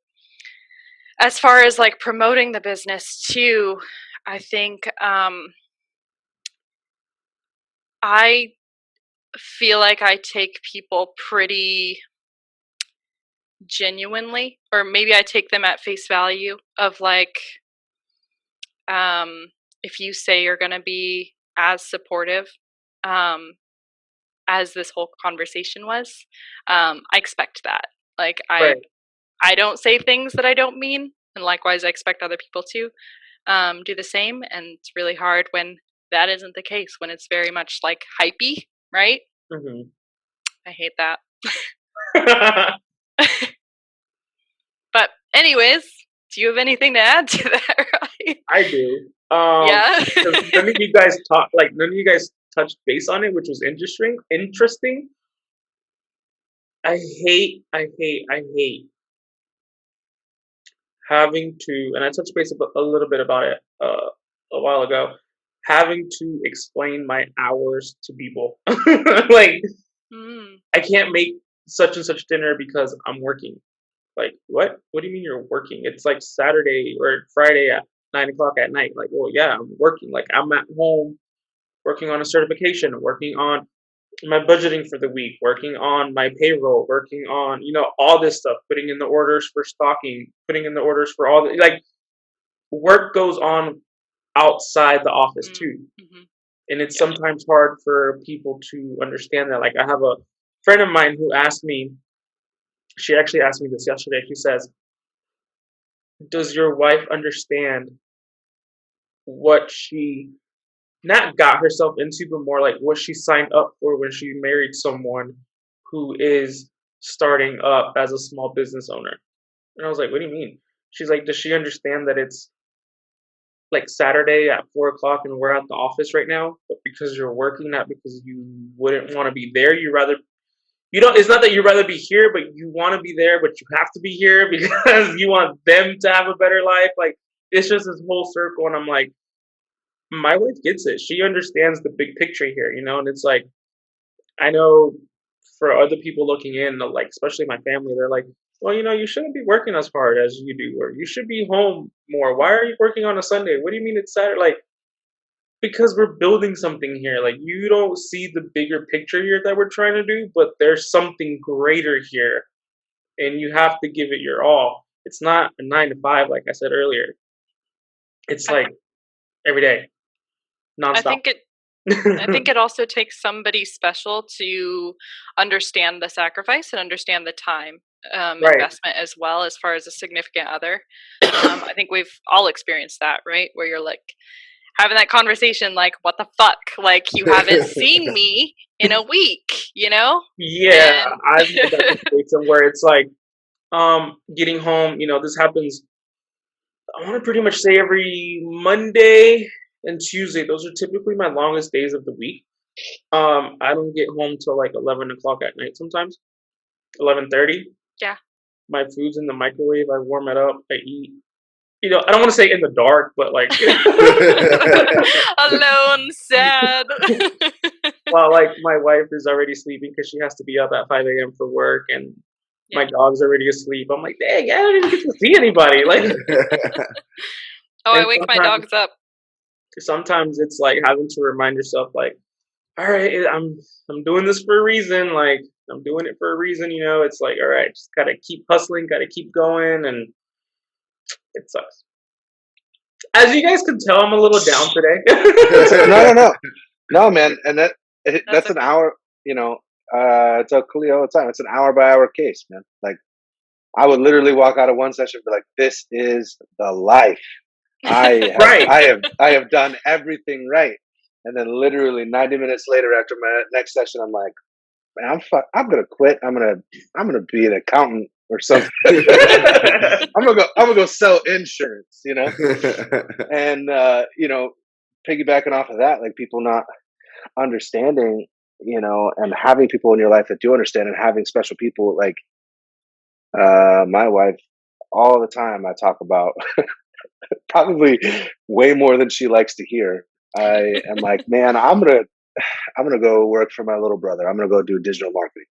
S1: as far as like promoting the business too, I think I feel like I take people pretty genuinely, or maybe I take them at face value of like, if you say you're going to be as supportive as this whole conversation was, I expect that. Like I don't say things that I don't mean, and likewise I expect other people to do the same. And it's really hard when that isn't the case, when it's very much like hypey, right? Mm-hmm. I hate that. But anyways, do you have anything to add to that, Ryan?
S4: I do. None of you guys touched base on it, which was interesting. I hate having to, and I touched base a little bit about it a while ago, having to explain my hours to people. Like, I can't make such and such dinner because I'm working. Like, what? What do you mean you're working? It's like Saturday or Friday at 9:00 at night. Like, well, yeah, I'm working. Like, I'm at home working on a certification, working on my budgeting for the week, working on my payroll, working on, all this stuff, putting in the orders for stocking, putting in the orders for all the, like, work goes on outside the office too. Mm-hmm. And it's sometimes hard for people to understand that. Like, I have a friend of mine who asked me, she actually asked me this yesterday. She says, does your wife understand what she not got herself into, but more like what she signed up for when she married someone who is starting up as a small business owner? And I was like, what do you mean? She's like, does she understand that it's like Saturday at 4:00 and we're at the office right now, but because you're working, not because you wouldn't want to be there, it's not that you'd rather be here, but you want to be there, but you have to be here because you want them to have a better life. Like, it's just this whole circle. And I'm like, my wife gets it. She understands the big picture here, and it's like, I know for other people looking in, like, especially my family, they're like, well, you shouldn't be working as hard as you do, or you should be home more. Why are you working on a Sunday? What do you mean it's Saturday? Like, because we're building something here. Like, you don't see the bigger picture here that we're trying to do, but there's something greater here, and you have to give it your all. It's not a 9 to 5, like I said earlier. It's like every day, nonstop.
S1: I think it also takes somebody special to understand the sacrifice and understand the time investment as well, as far as a significant other. I think we've all experienced that, right? Where you're like having that conversation, like, what the fuck? Like, you haven't seen me in a week,
S4: Yeah, I've had that situation where it's like, getting home, this happens, I want to pretty much say every Monday and Tuesday. Those are typically my longest days of the week. I don't get home till like 11:00 at night sometimes, 11:30.
S1: Yeah.
S4: My food's in the microwave. I warm it up. I eat. I don't want to say in the dark, but like
S1: alone, sad.
S4: while like my wife is already sleeping because she has to be up at 5 a.m. for work, and my dog's already asleep. I'm like, dang, I don't even get to see anybody. Like,
S1: I wake my dogs up.
S4: Sometimes it's like having to remind yourself, like, all right, I'm doing this for a reason. Like, I'm doing it for a reason. You know, it's like, all right, just gotta keep hustling, gotta keep going, and it sucks. As you guys can tell, I'm a little down
S3: today. No, man, and that's an hour. You know, I tell Kaleah all the time, it's an hour-by-hour case, man. Like, I would literally walk out of one session and be like, "This is the life. I have done everything right." And then literally 90 minutes later, after my next session, I'm like, "Man, I'm gonna quit. I'm gonna be an accountant or something. I'm gonna go sell insurance, you know." And you know, piggybacking off of that, like people not understanding, you know, and having people in your life that do understand, and having special people like my wife. All the time, I talk about probably way more than she likes to hear. I am like, man, I'm gonna go work for my little brother. I'm gonna go do digital marketing.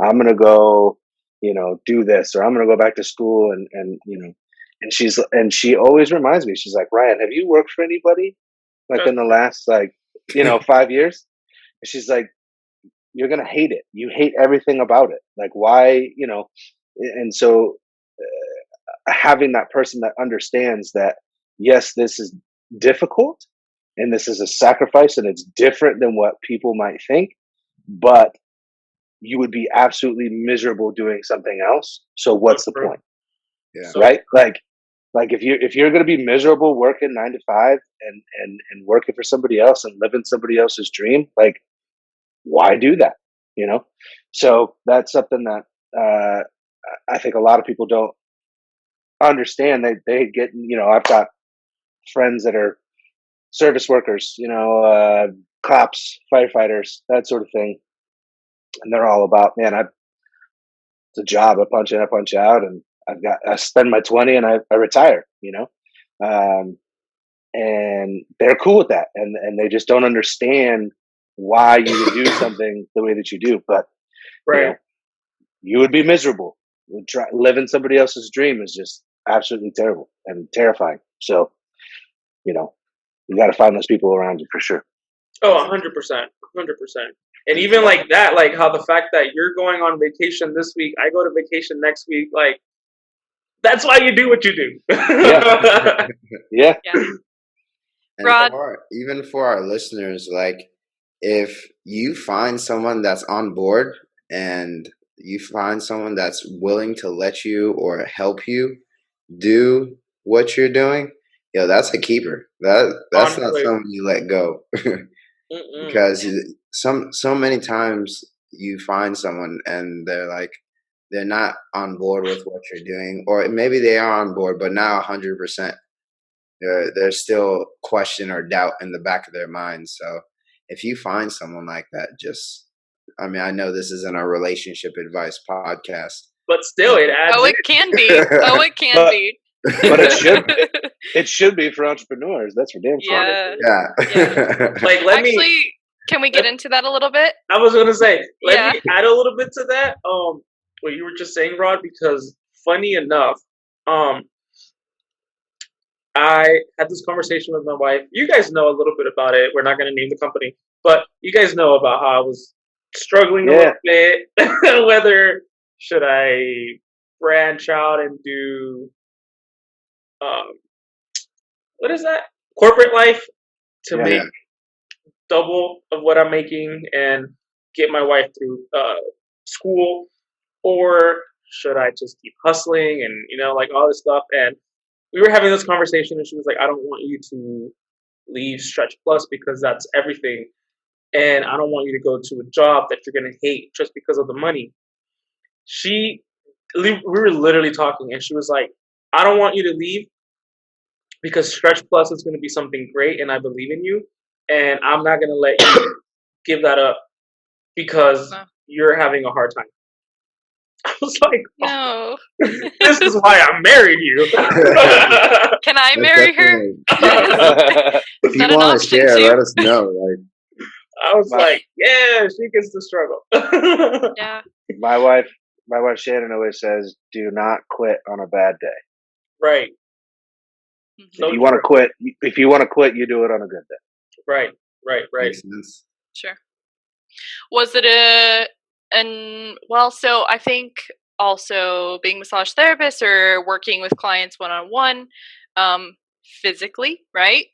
S3: I'm gonna go, you know, do this, or I'm gonna go back to school, and you know, and she always reminds me. She's like, Ryan, have you worked for anybody like in the last 5 years? And she's like, you're gonna hate it. You hate everything about it. Like, why, you know? And so having that person that understands that, yes, this is difficult and this is a sacrifice and it's different than what people might think, but you would be absolutely miserable doing something else. So what's the point?
S2: Yeah.
S3: Right? Like if you're going to be miserable working 9 to 5 and working for somebody else and living somebody else's dream, like, why do that? You know? So that's something that I think a lot of people don't understand. They get, you know, I've got friends that are service workers, you know, cops, firefighters, that sort of thing. And they're all about, man, it's a job. I punch in, I punch out, and I spend my 20 and I retire, you know? And they're cool with that. And they just don't understand why you would do something the way that you do. But you know, you would be miserable. Living somebody else's dream is just absolutely terrible and terrifying. So, you know, you got to find those people around you for sure.
S4: Oh, 100%. 100%. And even like that, like how the fact that you're going on vacation this week, I go to vacation next week, like, that's why you do what you do.
S3: Yeah.
S2: And
S1: Rod,
S2: even for our listeners, like, if you find someone that's on board and you find someone that's willing to let you or help you do what you're doing, yo, that's a keeper. That's honestly not someone you let go. Because so many times you find someone and they're not on board with what you're doing, or maybe they are on board, but not 100%. There's still question or doubt in the back of their mind. So if you find someone like that, I mean, I know this isn't a relationship advice podcast,
S4: but still, it adds.
S1: Oh, it can be. It can be.
S3: But it should be for entrepreneurs. That's for damn sure.
S2: Yeah.
S4: Like,
S1: can we get into that a little bit?
S4: I was gonna say, let me add a little bit to that. What you were just saying, Rod, because funny enough, I had this conversation with my wife. You guys know a little bit about it. We're not gonna name the company, but you guys know about how I was struggling a little bit. Whether should I branch out and do what is that? Corporate life to make double of what I'm making and get my wife through school, or should I just keep hustling and, you know, like all this stuff? And we were having this conversation, and she was like, I don't want you to leave Stretch Plus because that's everything, and I don't want you to go to a job that you're gonna hate just because of the money. We were literally talking, and she was like, I don't want you to leave because Stretch Plus is going to be something great, and I believe in you, and I'm not going to let you give that up because you're having a hard time. I was like,
S1: no.
S4: This is why I married you.
S1: Can I marry her?
S2: If you want to share, let us know. Like,
S4: I was like, yeah, she gets to struggle.
S1: Yeah.
S3: My wife Shannon always says, "Do not quit on a bad day."
S4: Right.
S1: Mm-hmm.
S3: If you want to quit, you do it on a good day.
S4: Right.
S2: Makes sense.
S1: Sure. Was it so I think also being massage therapist or working with clients one-on-one, physically, right?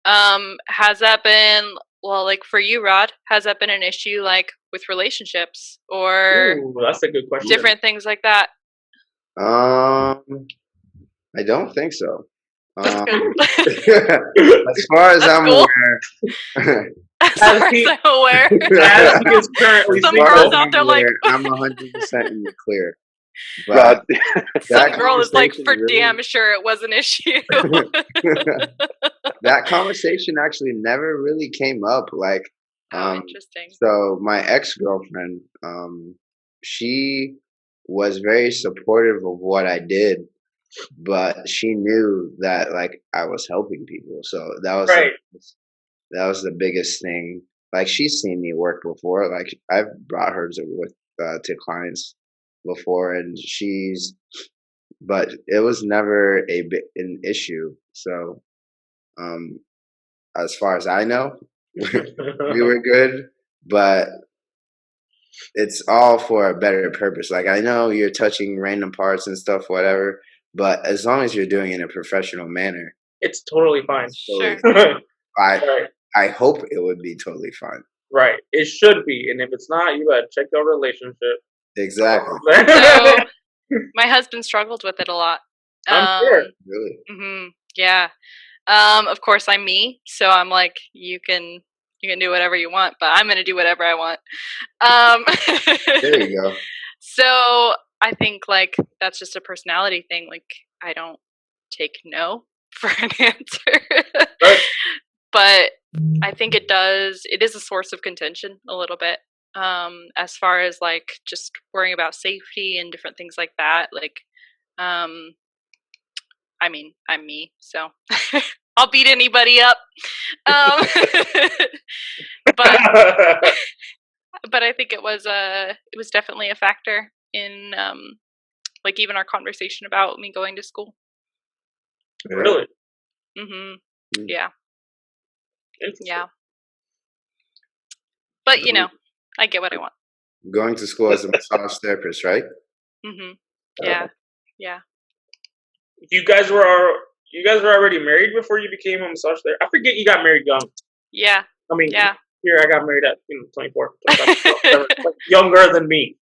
S1: Has that been, well, like for you, Rod, has that been an issue like with relationships or
S4: that's a good question.
S1: Different things like that?
S2: I don't think so.
S1: That's good.
S2: As far as I'm aware.
S1: As far as I'm aware.
S4: As he is currently
S1: some girls out there like
S2: I'm 100% in the clear.
S3: But
S1: some girl is like for damn sure it was an issue.
S2: That conversation actually never really came up. Like,
S1: interesting.
S2: So my ex-girlfriend, she was very supportive of what I did, but she knew that like I was helping people. So that was
S4: right.
S2: That was the biggest thing. Like she's seen me work before. Like I've brought her to clients before, and but it was never an issue. So, as far as I know, we were good, but it's all for a better purpose. Like I know you're touching random parts and stuff, whatever, but as long as you're doing it in a professional manner,
S4: it's totally fine.
S1: Sure.
S2: I hope it would be totally fine.
S4: Right. It should be. And if it's not, you gotta check your relationship.
S2: Exactly.
S1: So my husband struggled with it a lot.
S4: I'm sure.
S2: Really?
S1: Mm-hmm, yeah. Of course I'm me, so I'm like, you can do whatever you want, but I'm gonna do whatever I want.
S2: There you go.
S1: So I think like that's just a personality thing. Like I don't take no for an answer.
S4: Right.
S1: But I think it is a source of contention a little bit. As far as like just worrying about safety and different things like that. Like I mean, I'm me, so I'll beat anybody up. But I think it was definitely a factor in like even our conversation about me going to school.
S4: Really?
S1: Mhm. Yeah. Yeah. But you know, I get what I want.
S2: Going to school as a massage therapist, right?
S1: Mhm. Yeah. Yeah.
S4: You guys were already married before you became a massage therapist? I forget you got married young.
S1: Yeah.
S4: I mean,
S1: yeah.
S4: Here I got married at 24, 25, younger than me.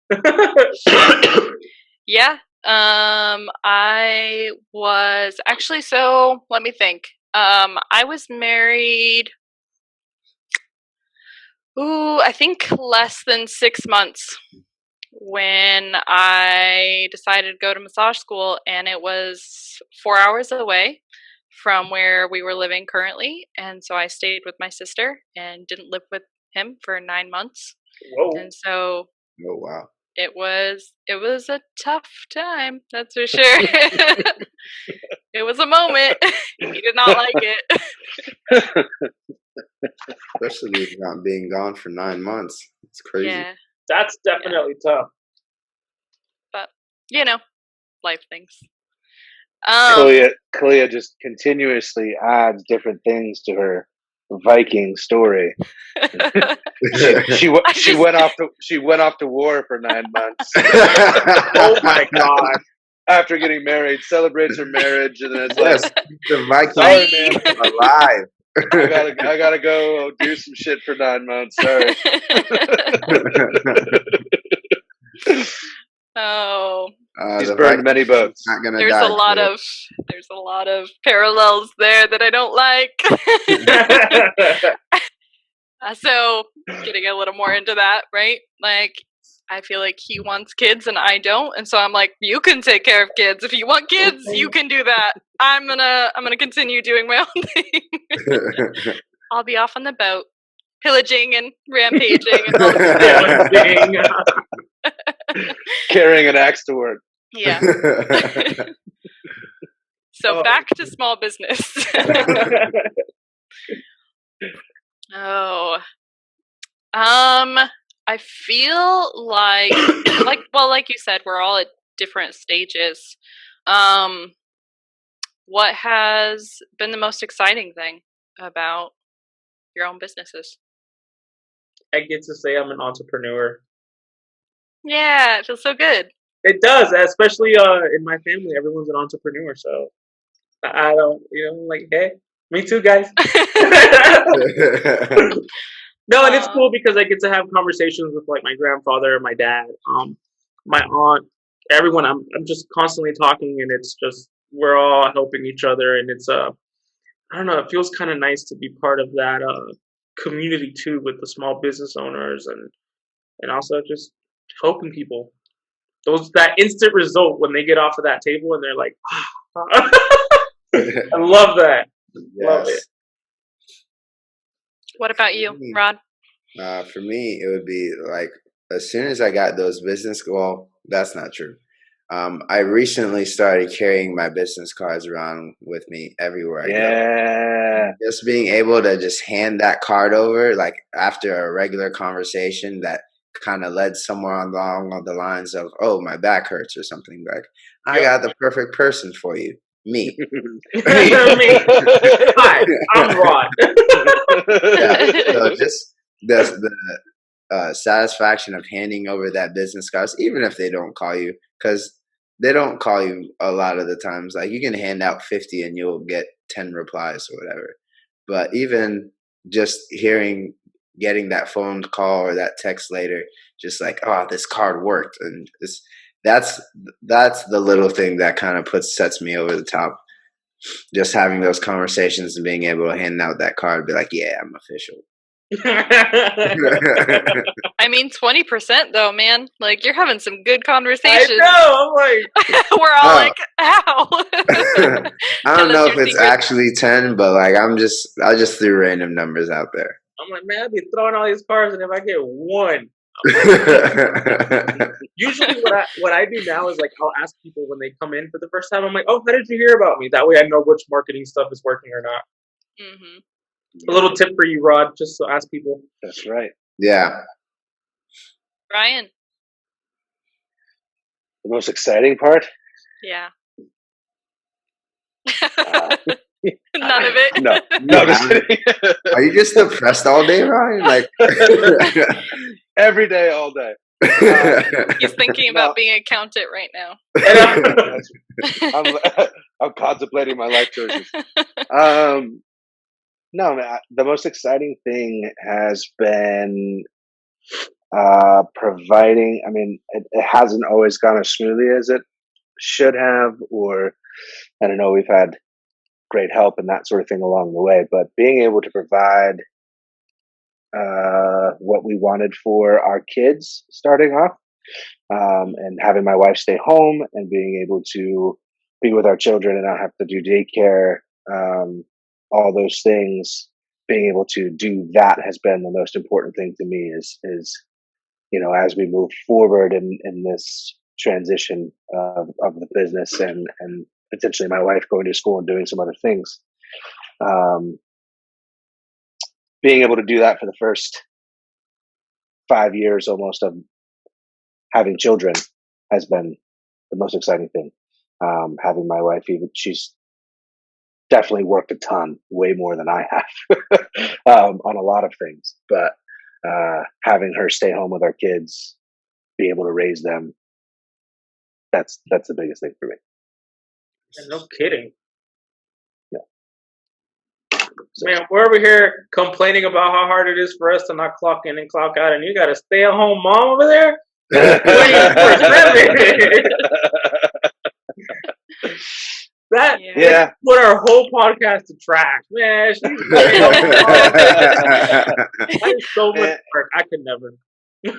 S1: Yeah. I was actually, so let me think. I was married, I think less than 6 months when I decided to go to massage school, and it was 4 hours away from where we were living currently. And so I stayed with my sister and didn't live with him for 9 months.
S4: Whoa.
S1: And so
S2: Oh wow.
S1: It was a tough time, that's for sure. It was a moment. He did not like it.
S2: Especially not being gone for 9 months. It's crazy.
S1: Yeah.
S4: That's definitely tough.
S1: But life things.
S3: Kaleah just continuously adds different things to her Viking story. she went off to war for 9 months.
S4: Oh my god!
S3: After getting married, celebrates her marriage, and then it's like
S2: the Viking
S3: man,
S2: alive.
S3: I gotta go do some shit for 9 months. Sorry.
S1: Oh.
S3: He's burned many boats.
S1: There's a lot of parallels there that I don't like. So getting a little more into that, right? Like I feel like he wants kids and I don't, and so I'm like, you can take care of kids. If you want kids, you can do that. I'm gonna continue doing my own thing. I'll be off on the boat, pillaging and rampaging and all that.
S3: Carrying an axe to work.
S1: Yeah. So back to small business. Oh. I feel like like you said, we're all at different stages. What has been the most exciting thing about your own businesses?
S4: I get to say I'm an entrepreneur.
S1: Yeah, it feels so good.
S4: It does, especially in my family. Everyone's an entrepreneur, so I don't, like, hey, me too, guys. No, and it's cool because I get to have conversations with like my grandfather, my dad, my aunt, everyone. I'm just constantly talking, and it's just we're all helping each other, and it's I don't know, it feels kind of nice to be part of that community too, with the small business owners and also just helping people. That instant result when they get off of that table and they're like, I love that.
S2: Yes.
S4: Love it.
S1: What about you, Rod?
S2: For me, it would be like as soon as I got those business. Well, that's not true. I recently started carrying my business cards around with me everywhere I go. Just being able to just hand that card over, like after a regular conversation that kind of led somewhere along the lines of, "Oh, my back hurts" or something, like, "I got the perfect person for you, me."
S4: Me. Hi, I'm Rod.
S2: So just the satisfaction of handing over that business cards, even if they don't call you, because they don't call you a lot of the times. Like you can hand out 50 and you'll get 10 replies or whatever. But even just getting that phone call or that text later, just like, oh, this card worked, and that's the little thing that kind of sets me over the top. Just having those conversations and being able to hand out that card, be like, yeah, I'm official.
S1: I mean, 20% though, man. Like you're having some good conversations.
S4: I know. I'm like,
S1: we're all like, how?
S2: I don't know if it's actually 10, but like I just threw random numbers out there.
S4: I'm like, man, I'd be throwing all these cards, and if I get one. Usually what I do now is like I'll ask people when they come in for the first time, I'm like, oh, how did you hear about me? That way I know which marketing stuff is working or not. A little tip for you, Rod, just to ask people.
S3: That's right.
S2: Yeah.
S1: Ryan.
S3: The most exciting part?
S1: Yeah. None of it.
S3: No, just kidding.
S2: Are you just depressed all day, Ryan? Like
S3: every day, all day.
S1: He's thinking about being an accountant right now.
S3: I'm contemplating my life choices. No, man, the most exciting thing has been providing. I mean, it hasn't always gone as smoothly as it should have, or I don't know. We've had great help and that sort of thing along the way, but being able to provide what we wanted for our kids starting off, and having my wife stay home and being able to be with our children and not have to do daycare, all those things, being able to do that has been the most important thing to me is, as we move forward in this transition of the business and potentially my wife going to school and doing some other things. Being able to do that for the first 5 years almost of having children has been the most exciting thing. Having my wife, she's definitely worked a ton, way more than I have, on a lot of things, but having her stay home with our kids, be able to raise them, that's the biggest thing for me.
S4: No kidding.
S3: Yeah.
S4: Man, we're over here complaining about how hard it is for us to not clock in and clock out, and you got a stay-at-home mom over there? That put our whole podcast to trash, man. That is so much work. I could never.
S1: Me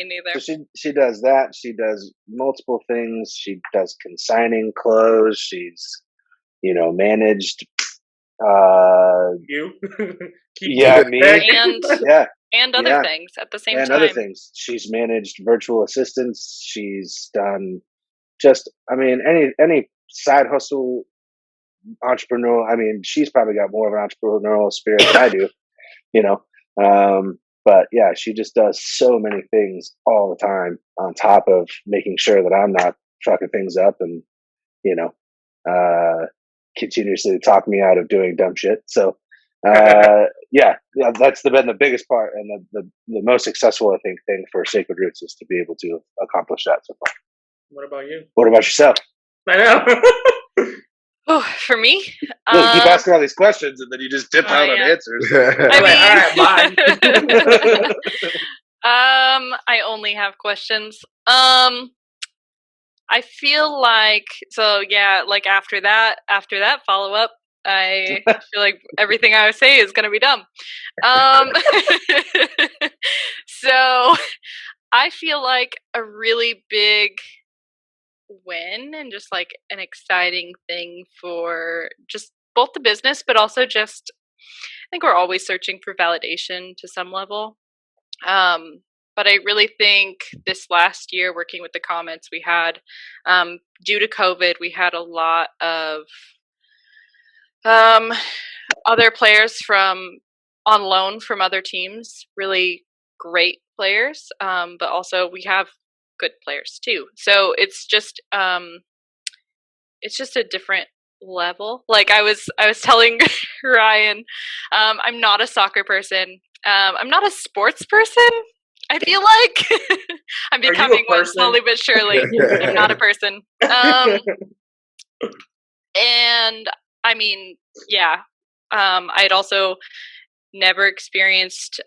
S1: neither.
S3: So she does that. She does multiple things. She does consigning clothes. She's managed
S4: you
S3: me
S1: and other things at the same time.
S3: And other things. She's managed virtual assistants. She's done just any side hustle entrepreneur. I mean, she's probably got more of an entrepreneurial spirit than I do, But yeah, she just does so many things all the time on top of making sure that I'm not fucking things up and, you know, continuously talk me out of doing dumb shit. So, yeah, that's been the biggest part and the most successful, I think, thing for Sacred Roots is to be able to accomplish that so far.
S4: What about you?
S3: What about yourself?
S4: I know.
S1: Oh, for me?
S3: You keep asking all these questions and then you just dip out on answers.
S1: I mean,
S4: all right, bye.
S1: I only have questions. I feel like, so yeah, like after that follow up, I feel like everything I would say is going to be dumb. So I feel like a really big win and just like an exciting thing for just both the business, but also just, I think we're always searching for validation to some level. But I really think this last year, working with the comments we had, due to COVID, we had a lot of other players on loan from other teams, really great players, but also we have good players too. So it's just a different level. Like I was telling Ryan, I'm not a soccer person. I'm not a sports person. I feel like I'm becoming one slowly but surely. I'm not a person. And I mean, yeah, I'd also never experienced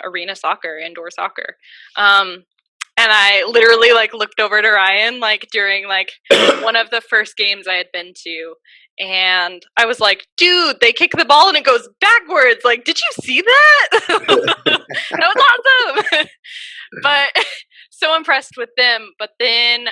S1: arena soccer, indoor soccer. And I literally like looked over to Ryan like during like one of the first games I had been to, and I was like, dude, they kick the ball and it goes backwards. Like, did you see that? That was awesome. But so impressed with them. But then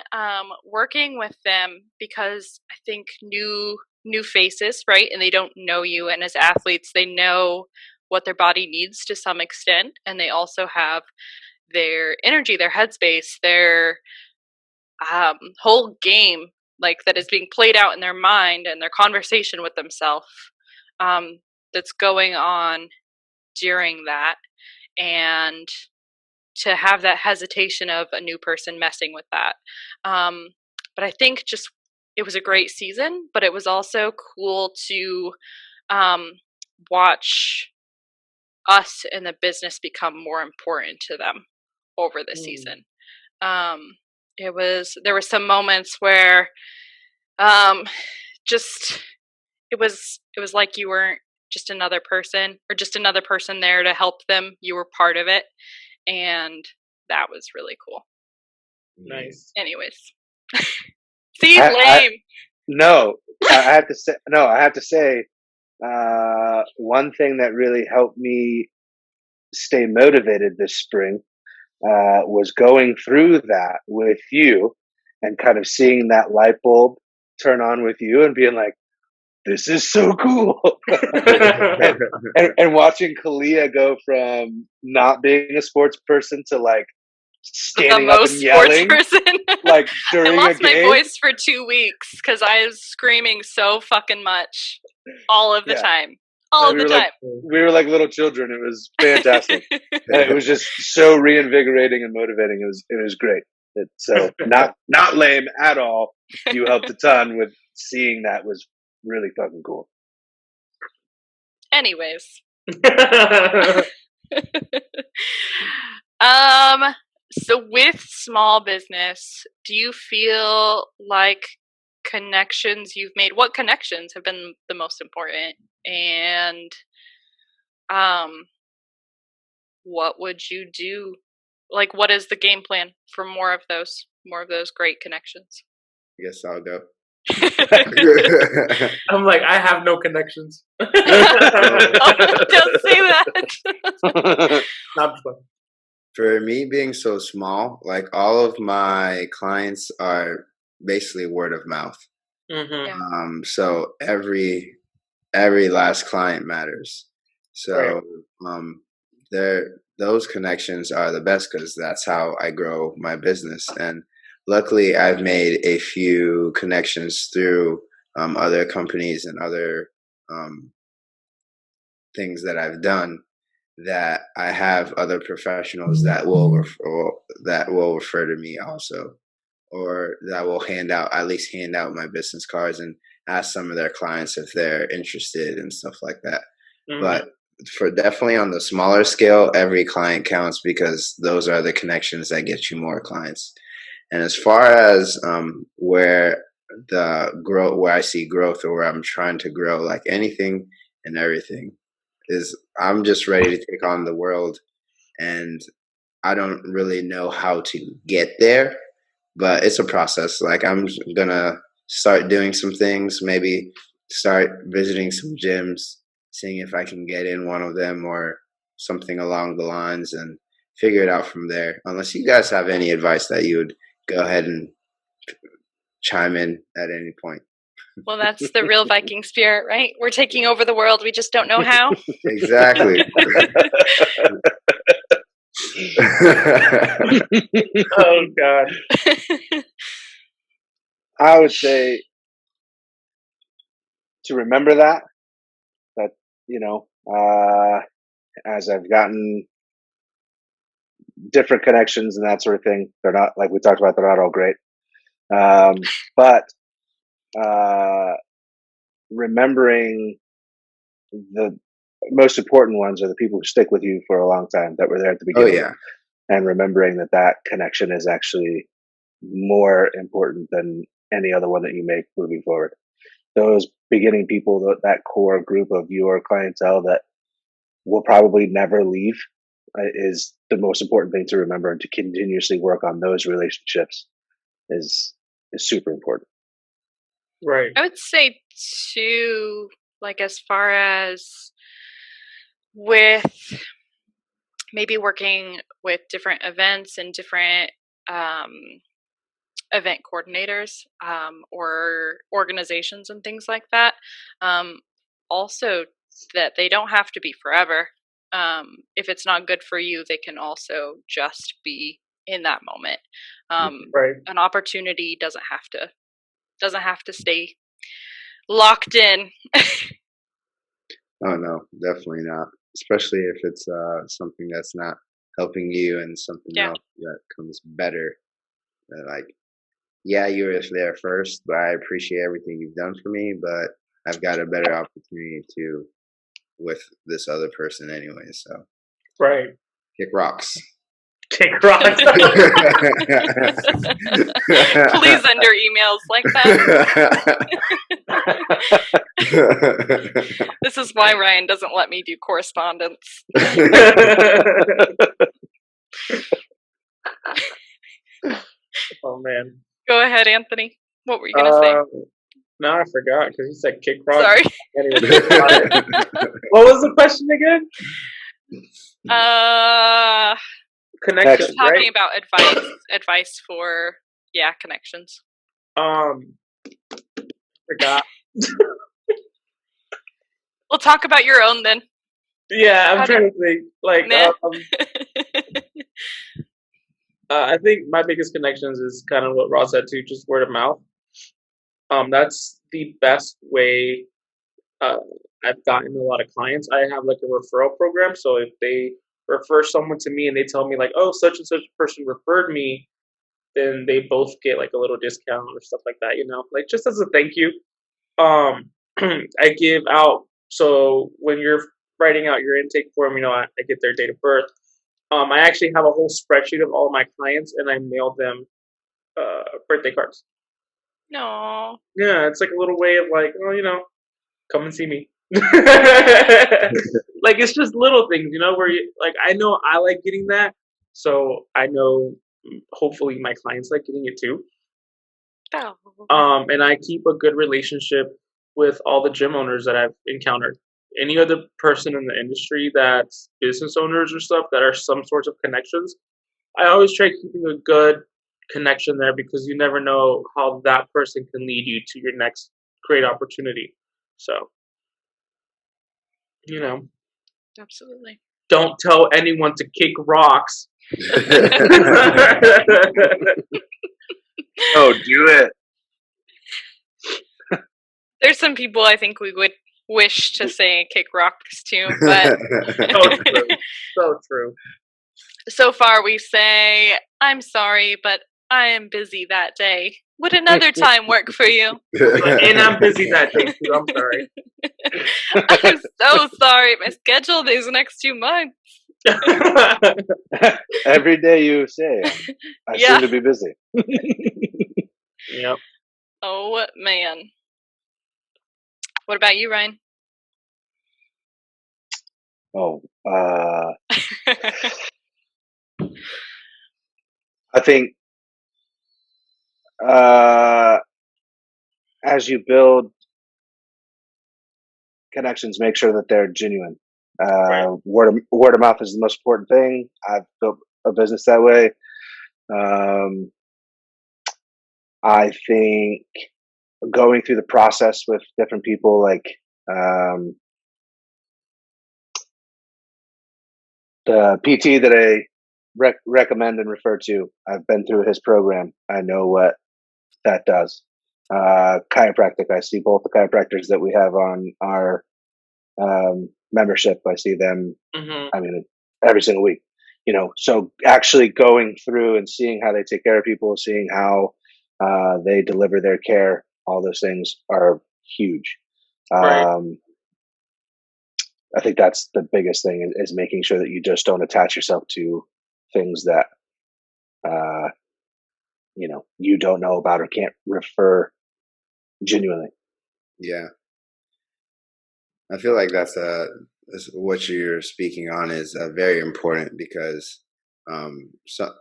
S1: working with them, because I think new faces, right? And they don't know you. And as athletes, they know what their body needs to some extent. And they also have their energy, their headspace, their whole game, like that is being played out in their mind and their conversation with themselves, that's going on during that. And to have that hesitation of a new person messing with that. But I think just it was a great season, but it was also cool to watch us in the business become more important to them over the season. There were some moments where just it was like you weren't just another person or just another person there to help them. You were part of it, and that was really cool.
S4: Nice.
S1: Anyways. See, lame.
S3: I have to say one thing that really helped me stay motivated this spring was going through that with you and kind of seeing that light bulb turn on with you and being like, this is so cool. and watching Kaleah go from not being a sports person to like standing up and yelling like during
S1: I lost
S3: a game.
S1: My voice for 2 weeks because I was screaming so fucking much all of the time. All of the time.
S3: We were like little children. It was fantastic. And it was just so reinvigorating and motivating. It was great. So not lame at all. You helped a ton with seeing that. Was really fucking cool.
S1: Anyways. So with small business, do you feel like connections you've made, what connections have been the most important? And what would you do? Like, what is the game plan for more of those great connections?
S2: I guess I'll go.
S4: I'm like, I have no connections.
S1: Don't say that.
S2: For me, being so small, like all of my clients are basically word of mouth.
S1: Mm-hmm.
S2: So every last client matters. So those connections are the best because that's how I grow my business. And luckily, I've made a few connections through other companies and other things that I've done. that I have other professionals that will refer to me also, or that will hand out my business cards and ask some of their clients if they're interested and stuff like that. Mm-hmm. But for definitely on the smaller scale, every client counts because those are the connections that get you more clients. And as far as where I see growth, or where I'm trying to grow, like anything and everything, is I'm just ready to take on the world, and I don't really know how to get there, but it's a process. Like, I'm gonna start doing some things, maybe start visiting some gyms, seeing if I can get in one of them or something along the lines, and figure it out from there. Unless you guys have any advice that you would go ahead and chime in at any point.
S1: Well, that's the real Viking spirit, right? We're taking over the world. We just don't know how.
S2: Exactly.
S4: Oh, God.
S3: I would say to remember that, as I've gotten different connections and that sort of thing, they're not, like we talked about, they're not all great. But remembering the most important ones are the people who stick with you for a long time, that were there at the beginning.
S2: Oh, yeah.
S3: And remembering that connection is actually more important than any other one that you make moving forward. Those beginning people, that core group of your clientele that will probably never leave, is the most important thing to remember, and to continuously work on those relationships is super important.
S4: Right.
S1: I would say too, like, as far as with maybe working with different events and different event coordinators or organizations and things like that. Also, that they don't have to be forever. If it's not good for you, they can also just be in that moment.
S4: Right.
S1: An opportunity doesn't have to stay locked in.
S2: Oh no, definitely not. Especially if it's something that's not helping you, and something else that comes better. Like, yeah, you were there first, but I appreciate everything you've done for me, but I've got a better opportunity with this other person anyway. So,
S4: right,
S2: kick rocks.
S4: Kick rocks.
S1: Please end your emails like that. This is why Ryan doesn't let me do correspondence.
S4: Oh man.
S1: Go ahead, Anthony. What were you gonna say?
S4: No, I forgot, because you said kick rocks.
S1: Sorry.
S4: What was the question again? Connections.
S1: Talking about advice for connections.
S4: Forgot.
S1: We'll talk about your own then.
S4: Yeah, I'm trying to think. Like, I think my biggest connections is kind of what Ross said too, just word of mouth. That's the best way I've gotten a lot of clients. I have like a referral program, so if they refer someone to me and they tell me like, oh, such and such person referred me, then they both get like a little discount or stuff like that, like just as a thank you. I give out, so when you're writing out your intake form, I get their date of birth. I actually have a whole spreadsheet of all my clients, and I mail them birthday cards.
S1: No.
S4: Yeah, it's like a little way of like, come and see me. Like, it's just little things, where you like, I know I like getting that, so I know hopefully my clients like getting it too.
S1: Oh.
S4: And I keep a good relationship with all the gym owners that I've encountered. Any other person in the industry that's business owners or stuff that are some sorts of connections, I always try keeping a good connection there, because you never know how that person can lead you to your next great opportunity. So,
S1: Absolutely.
S4: Don't tell anyone to kick rocks.
S3: Oh, do it.
S1: There's some people I think we would wish to say kick rocks too, but
S4: So true.
S1: So far we say, I'm sorry, but I am busy that day. Would another time work for you?
S4: And I'm busy that day too. I'm sorry.
S1: I'm so sorry. My schedule these next 2 months.
S3: Every day you say, I seem to be busy.
S4: Yep.
S1: Oh, man. What about you, Ryan?
S3: Oh, I think as you build connections, make sure that they're genuine.
S4: Right.
S3: Word of mouth is the most important thing. I've built a business that way. I think going through the process with different people, like the PT that I recommend and refer to, I've been through his program. I know what that does. Chiropractic, I see both the chiropractors that we have on our membership. I see them, I mean, every single week, so actually going through and seeing how they take care of people, seeing how they deliver their care, all those things are huge.
S4: Right.
S3: I think that's the biggest thing is making sure that you just don't attach yourself to things that, you don't know about or can't refer genuinely.
S2: Yeah. I feel like that's what you're speaking on is very important because so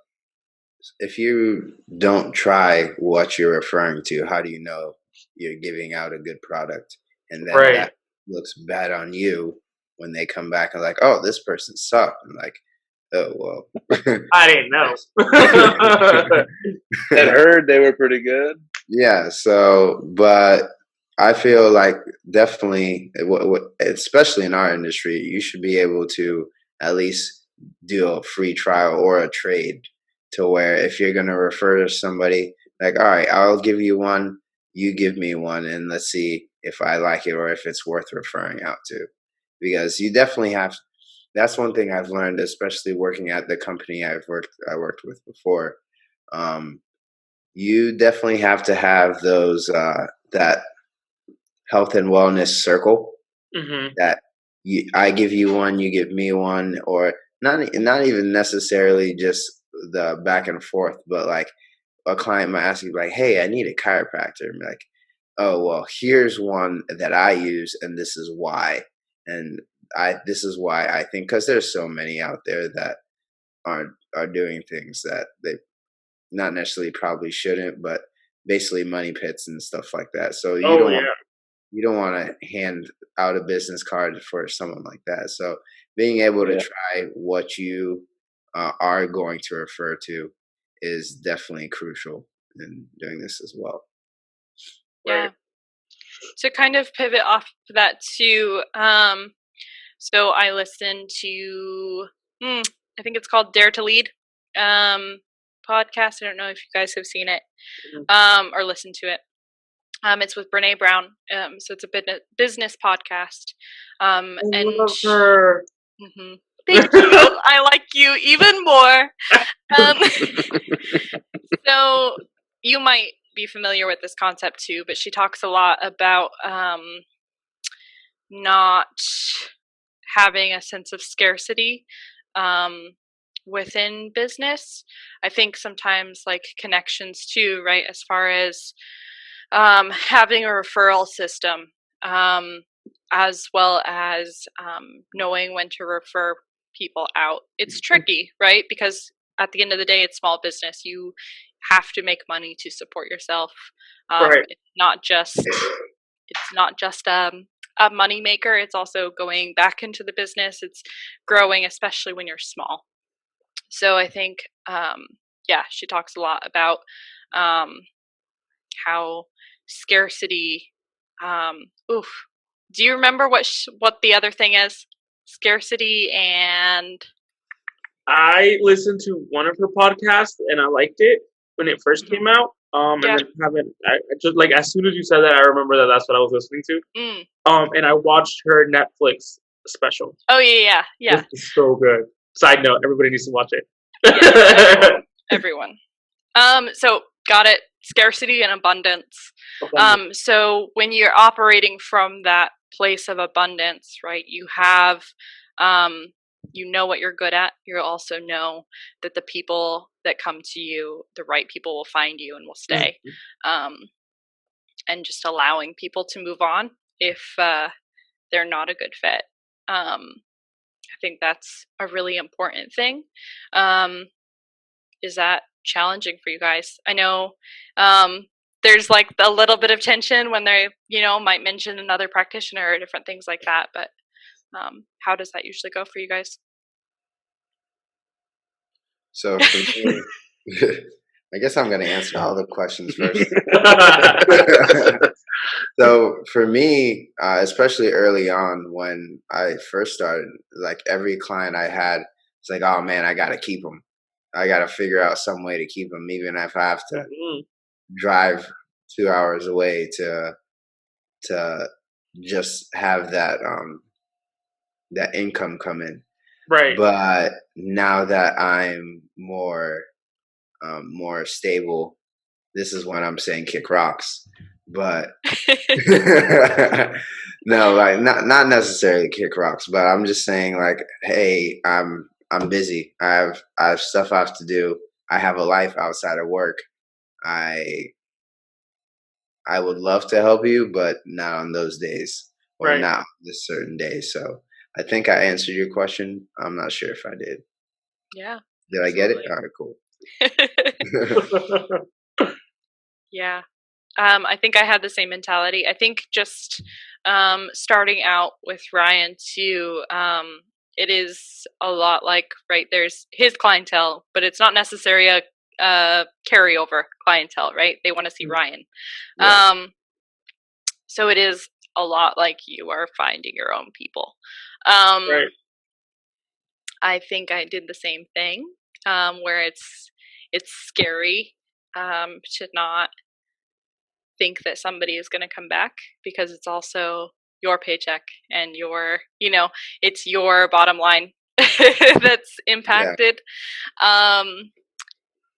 S2: if you don't try what you're referring to, how do you know you're giving out a good product? And then that looks bad on you when they come back and like, oh, this person sucked. I'm like, oh, well.
S4: I didn't know.
S3: I heard they were pretty good.
S2: Yeah. So, but I feel like definitely, especially in our industry, you should be able to at least do a free trial or a trade to where if you're going to refer to somebody, like, all right, I'll give you one, you give me one, and let's see if I like it or if it's worth referring out to. Because you definitely have, that's one thing I've learned, especially working at the company I worked with before. You definitely have to have those, that health and wellness circle that I give you one, you give me one, or not even necessarily just the back and forth, but like a client might ask you like, hey, I need a chiropractor. I'm like, oh, well, here's one that I use and this is why. And this is why I think, because there's so many out there that are doing things that they not necessarily probably shouldn't, but basically money pits and stuff like that. So you don't want to hand out a business card for someone like that. So being able to try what you are going to refer to is definitely crucial in doing this as well.
S1: Yeah. To kind of pivot off of that too, so I listened to, I think it's called Dare to Lead podcast. I don't know if you guys have seen it or listened to it. It's with Brene Brown. So it's a business podcast. And
S4: love her.
S1: Thank you. I like you even more. So you might be familiar with this concept too, but she talks a lot about not having a sense of scarcity within business. I think sometimes like connections too, right? As far as having a referral system, as well as knowing when to refer people out. It's tricky, right? Because at the end of the day, it's small business. You have to make money to support yourself. It's not just a money maker. It's also going back into the business. It's growing, especially when you're small. So I think, she talks a lot about how scarcity. Do you remember what the other thing is? Scarcity and.
S4: I listened to one of her podcasts and I liked it. when it first came out. And then I just like as soon as you said that, I remember that's what I was listening to. And I watched her Netflix special.
S1: Oh yeah.
S4: This is so good. Side note: everybody needs to watch it.
S1: Yes, everyone. So got it. Scarcity and abundance. So when you're operating from that place of abundance, right? You have, you know what you're good at. You also know that the people that come to you, the right people will find you and will stay. And just allowing people to move on if they're not a good fit. I think that's a really important thing. Is that challenging for you guys? I know there's like a little bit of tension when they, might mention another practitioner or different things like that. But how does that usually go for you guys?
S2: So for me, I guess I'm going to answer all the questions first. So for me, especially early on when I first started, like every client I had, it's like, oh man, I got to keep them. I got to figure out some way to keep them, even if I have to drive 2 hours away to just have that that income come in.
S4: Right.
S2: But now that I'm more stable, this is when I'm saying kick rocks. But no, like not necessarily kick rocks, but I'm just saying like, hey, I'm busy. I have stuff I have to do. I have a life outside of work. I would love to help you, but not on those days or not on this certain day. So I think I answered your question. I'm not sure if I did.
S1: Yeah.
S2: Did I get it? All right, cool.
S1: Yeah. I think I had the same mentality. I think just starting out with Ryan too, it is a lot like, right, there's his clientele, but it's not necessarily a carryover clientele, right? They want to see Ryan. Yeah. So it is a lot like you are finding your own people.
S4: Right.
S1: I think I did the same thing, where it's scary to not think that somebody is going to come back, because it's also your paycheck and your, it's your bottom line that's impacted. Yeah.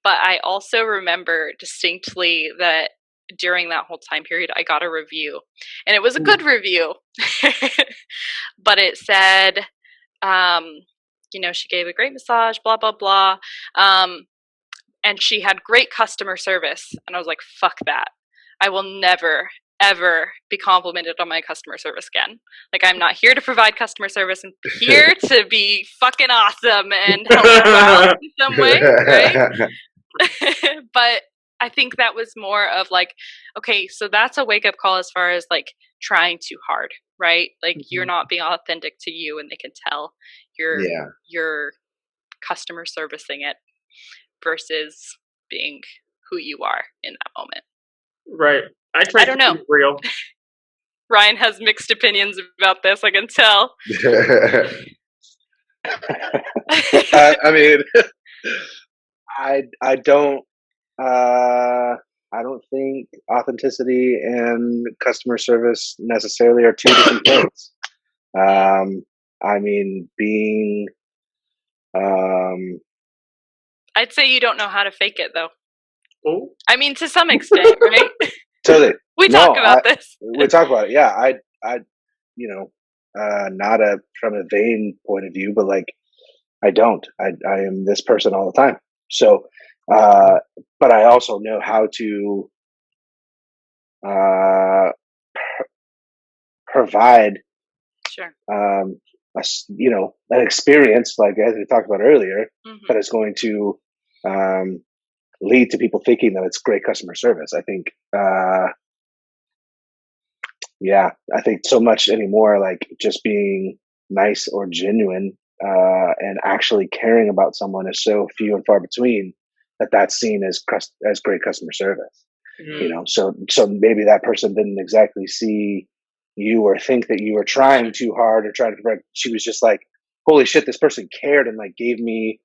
S1: But I also remember distinctly that during that whole time period, I got a review, and it was a good review, but it said, she gave a great massage, blah, blah, blah. And she had great customer service. And I was like, fuck that. I will never, ever be complimented on my customer service again. Like, I'm not here to provide customer service. I'm here to be fucking awesome and help you out in some way, right? But I think that was more of like, okay, so that's a wake-up call as far as like trying too hard, right? Like you're not being authentic to you, and they can tell you're customer servicing it versus being who you are in that moment.
S4: Right. I don't know. Real.
S1: Ryan has mixed opinions about this, I can tell.
S3: I mean, I don't think authenticity and customer service necessarily are two different things. I mean, being
S1: I'd say you don't know how to fake it, though.
S4: Oh.
S1: I mean, to some extent, right?
S3: Totally.
S1: We talk about this.
S3: We talk about it. Yeah, I not from a vain point of view, but like, I don't. I am this person all the time. So, but I also know how to provide, an experience, like as we talked about earlier, that is going to lead to people thinking that it's great customer service. I think, I think so much anymore, like just being nice or genuine and actually caring about someone is so few and far between that that's seen as great customer service. So maybe that person didn't exactly see you or think that you were trying too hard or trying to. She was just like, holy shit, this person cared and like gave me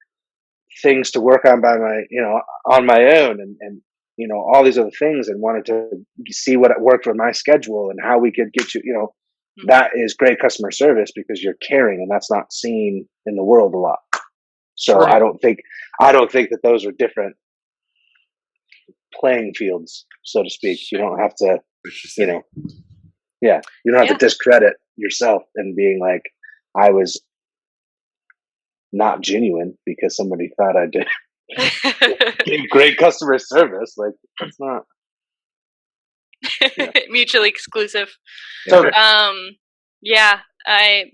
S3: things to work on on my own, and all these other things, and wanted to see what worked with my schedule and how we could get you. That is great customer service because you're caring, and that's not seen in the world a lot. So
S4: Right.
S3: I don't think that those are different playing fields, so to speak. You don't have to, you don't have to discredit yourself and being like, I was not genuine because somebody thought I did gave great customer service. Like, that's not
S1: mutually exclusive.
S3: Yeah.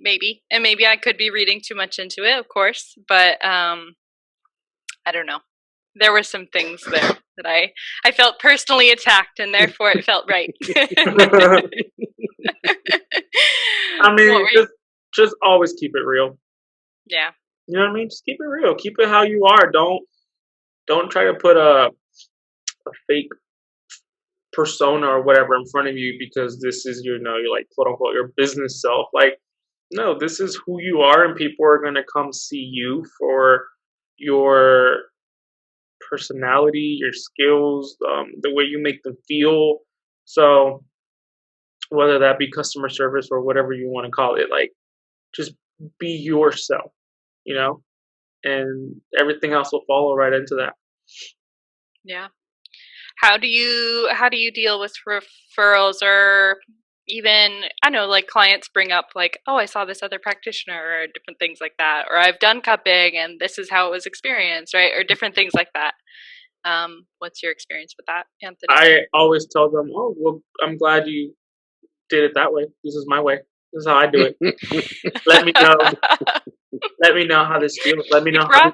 S1: Maybe I could be reading too much into it, of course, but I don't know. There were some things there that I felt personally attacked, and therefore it felt right.
S4: I mean, just always keep it real.
S1: Yeah.
S4: You know what I mean? Just keep it real. Keep it how you are. Don't try to put a fake persona or whatever in front of you because this is your like quote unquote your business self. Like, no, this is who you are, and people are gonna come see you for your personality, your skills, the way you make them feel. So whether that be customer service or whatever you want to call it, like, just be yourself, and everything else will follow right into that.
S1: Yeah. How do you deal with referrals, or even, I know, like, clients bring up like, oh, I saw this other practitioner, or different things like that, or I've done cupping and this is how it was experienced, right? Or different things like that. What's your experience with that, Anthony?
S4: I always tell them, oh, well, I'm glad you did it that way. This is my way. This is how I do it. Let me know. Let me know how this feels. Let me know how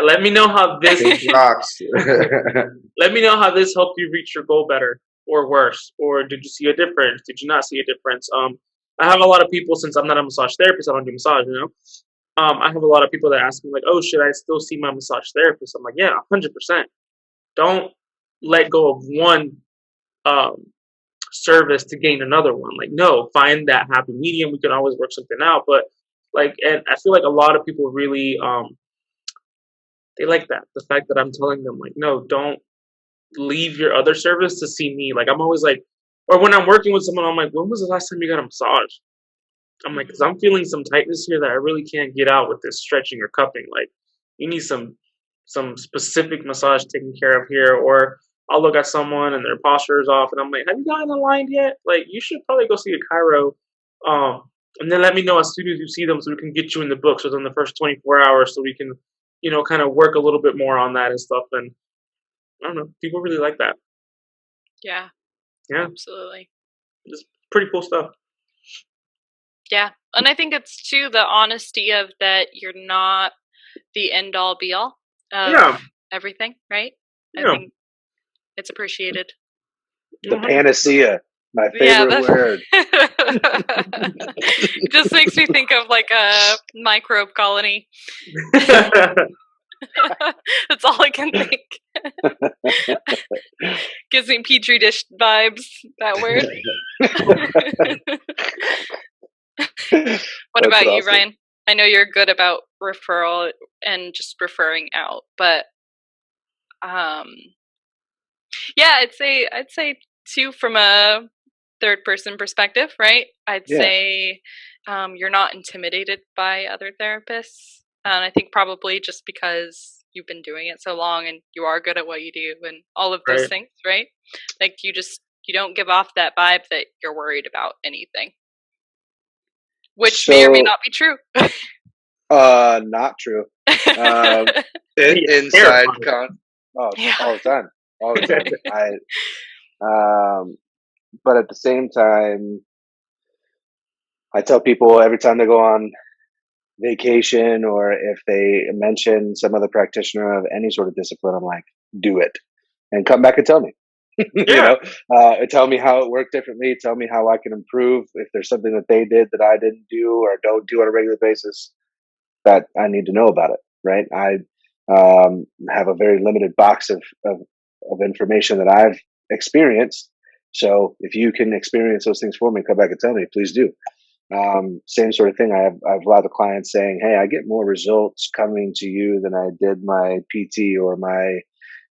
S4: let me know how this
S2: rocks.
S4: Let me know how this helped you reach your goal better or worse. Or did you see a difference? Did you not see a difference? I have a lot of people, since I'm not a massage therapist, I don't do massage, I have a lot of people that ask me like, oh, should I still see my massage therapist? I'm like, yeah, 100%. Don't let go of one service to gain another one. Like, no, find that happy medium. We can always work something out. But like, and I feel like a lot of people really they like that. The fact that I'm telling them like, no, don't leave your other service to see me. Like, I'm always like, or when I'm working with someone, I'm like, when was the last time you got a massage? I'm like, because I'm feeling some tightness here that I really can't get out with this stretching or cupping. Like, you need some specific massage taken care of here. Or I'll look at someone and their posture is off, and I'm like, have you gotten aligned yet? Like, you should probably go see a chiro. And then let me know as soon as you see them so we can get you in the books within the first 24 hours so we can, kind of work a little bit more on that and stuff. And I don't know, people really like that.
S1: Yeah.
S4: Yeah.
S1: Absolutely.
S4: It's pretty cool stuff.
S1: Yeah. And I think it's too the honesty of that you're not the end all be all of everything, right? I think it's appreciated.
S3: The panacea, my favorite word.
S1: It just makes me think of like a microbe colony. That's all I can think. Gives me Petri dish vibes, that word. What about you, Ryan? I know you're good about referral and just referring out, but I'd say too, from a third person perspective, right? I'd say you're not intimidated by other therapists. And I think probably just because you've been doing it so long and you are good at what you do and all of those things, right? Like, you don't give off that vibe that you're worried about anything. Which may or may not be true.
S3: Not true. Inside all the time. All the time. But at the same time, I tell people every time they go on vacation or if they mention some other practitioner of any sort of discipline, I'm like, do it and come back and tell me. Tell me how it worked differently. Tell me how I can improve. If there's something that they did that I didn't do or don't do on a regular basis, that I need to know about it. Right? I have a very limited box of information that I've experienced. So if you can experience those things for me, come back and tell me, please do. Same sort of thing. I have a lot of clients saying, "Hey, I get more results coming to you than I did my PT or my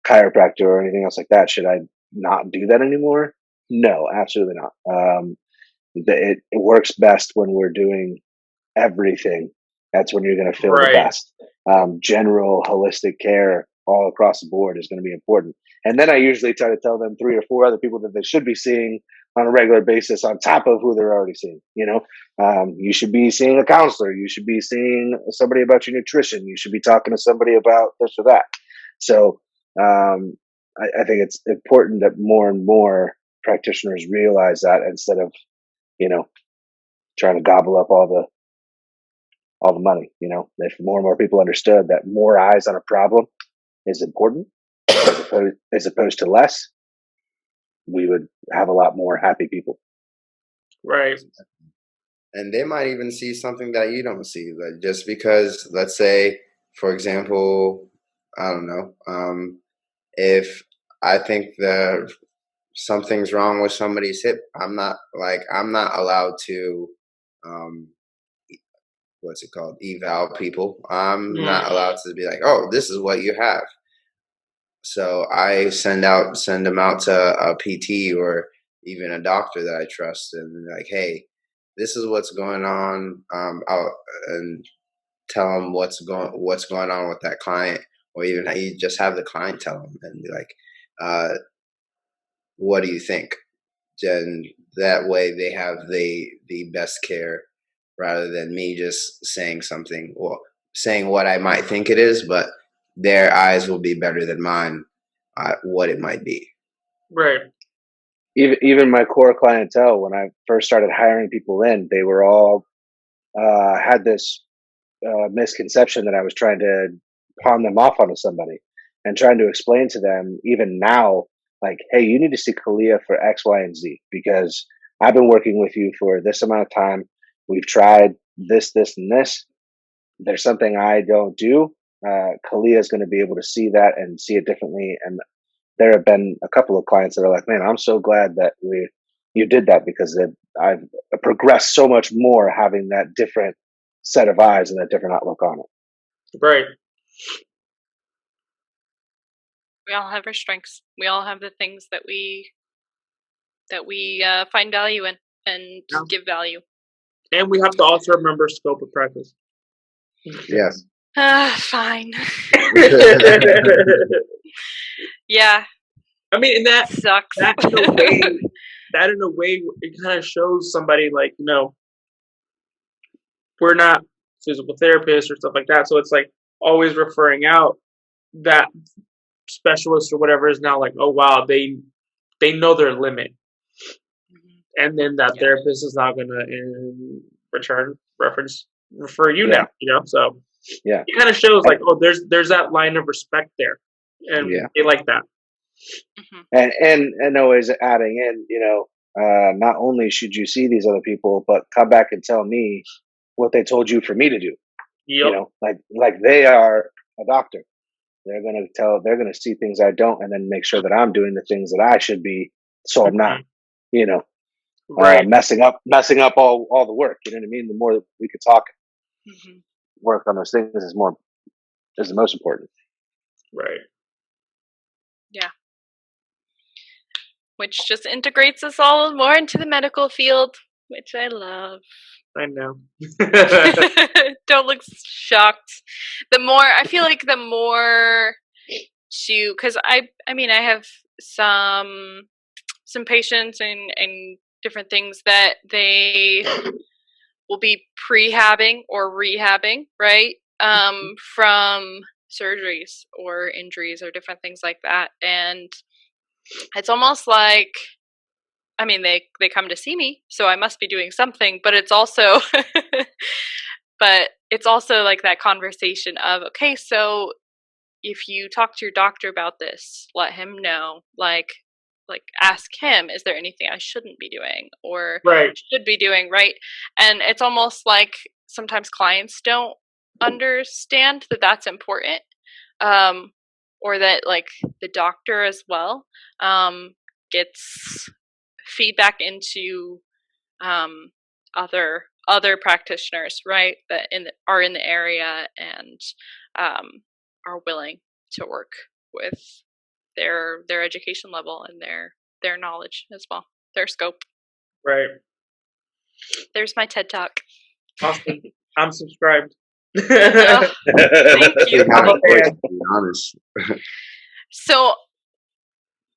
S3: chiropractor or anything else like that. Should I not do that anymore?" No, absolutely not. It works best when we're doing everything. That's when you're going to feel the best. General holistic care all across the board is going to be important. And then I usually try to tell them 3 or 4 other people that they should be seeing on a regular basis on top of who they're already seeing. You should be seeing a counselor. You should be seeing somebody about your nutrition. You should be talking to somebody about this or that. So I think it's important that more and more practitioners realize that instead of, trying to gobble up all the money. If more and more people understood that more eyes on a problem is important as opposed to less, we would have a lot more happy people.
S4: Right.
S2: And they might even see something that you don't see. Like just because, let's say, for example, I don't know, if I think that something's wrong with somebody's hip, I'm not allowed to, what's it called? Eval people. I'm not allowed to be like, oh, this is what you have. So I send them out to a PT or even a doctor that I trust, and like, hey, this is what's going on. And tell them what's going on with that client, or even you just have the client tell them and be like, what do you think? And that way they have the best care rather than me just saying something or saying what I might think it is, but their eyes will be better than mine, what it might be.
S4: Right.
S3: Even my core clientele, when I first started hiring people in, they were all had this misconception that I was trying to pawn them off onto somebody, and trying to explain to them even now, like, hey, you need to see Kaleah for X, Y, and Z because I've been working with you for this amount of time. We've tried this, and this. There's something I don't do. Kaleah is going to be able to see that and see it differently. And there have been a couple of clients that are like, man, I'm so glad that you did that because I've progressed so much more having that different set of eyes and that different outlook on it.
S4: Right.
S1: We all have our strengths. We all have the things that we find value in and give value.
S4: And we have to also remember scope of practice.
S2: Yes.
S1: Fine. Yeah.
S4: I mean, and that
S1: sucks.
S4: That in a way, it kind of shows somebody like, we're not physical therapists or stuff like that. So it's like always referring out that specialist or whatever is now like, oh wow, they know their limit, and then that therapist is not going to in return refer you now. So it kind of shows like, oh, there's that line of respect there, and they like that.
S3: And always adding in, not only should you see these other people, but come back and tell me what they told you for me to do.
S4: Yep.
S3: Like they are a doctor. They're going to see things I don't, and then make sure that I'm doing the things that I should be. So I'm not, messing up all the work. You know what I mean? The more that we could talk, work on those things is the most important.
S4: Right.
S1: Yeah. Which just integrates us all more into the medical field, which I love.
S4: I know.
S1: Don't look shocked. I feel like the more because I have some patients and different things that they will be prehabbing or rehabbing, right? From surgeries or injuries or different things like that. And it's almost like, they come to see me, so I must be doing something, but it's also like that conversation of, okay, so if you talk to your doctor about this, let him know, like ask him, is there anything I shouldn't be doing or should be doing, right? And it's almost like sometimes clients don't understand that that's important, or that like the doctor as well gets feedback into other other practitioners, right, that are in the area and are willing to work with their education level and their knowledge as well, their scope.
S4: Right.
S1: There's my TED Talk.
S4: Awesome. I'm subscribed.
S1: Thank you.
S2: I'm a fan, to be honest.
S1: So,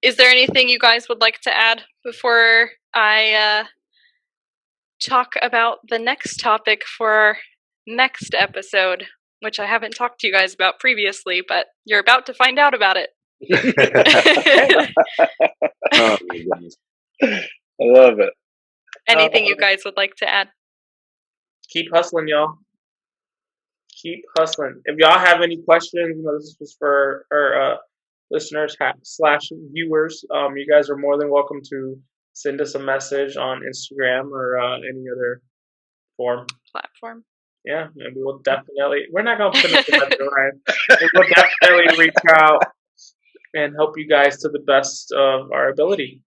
S1: is there anything you guys would like to add before I talk about the next topic for our next episode, which I haven't talked to you guys about previously, but you're about to find out about it.
S2: Oh my goodness.
S3: I love it.
S1: Anything you guys would like to add?
S4: Keep hustling, y'all. Keep hustling. If y'all have any questions, this was for our listeners / viewers. You guys are more than welcome to send us a message on Instagram or any other
S1: platform.
S4: Yeah, and we will definitely. We're not gonna put it together, right? We will definitely reach out and help you guys to the best of our ability.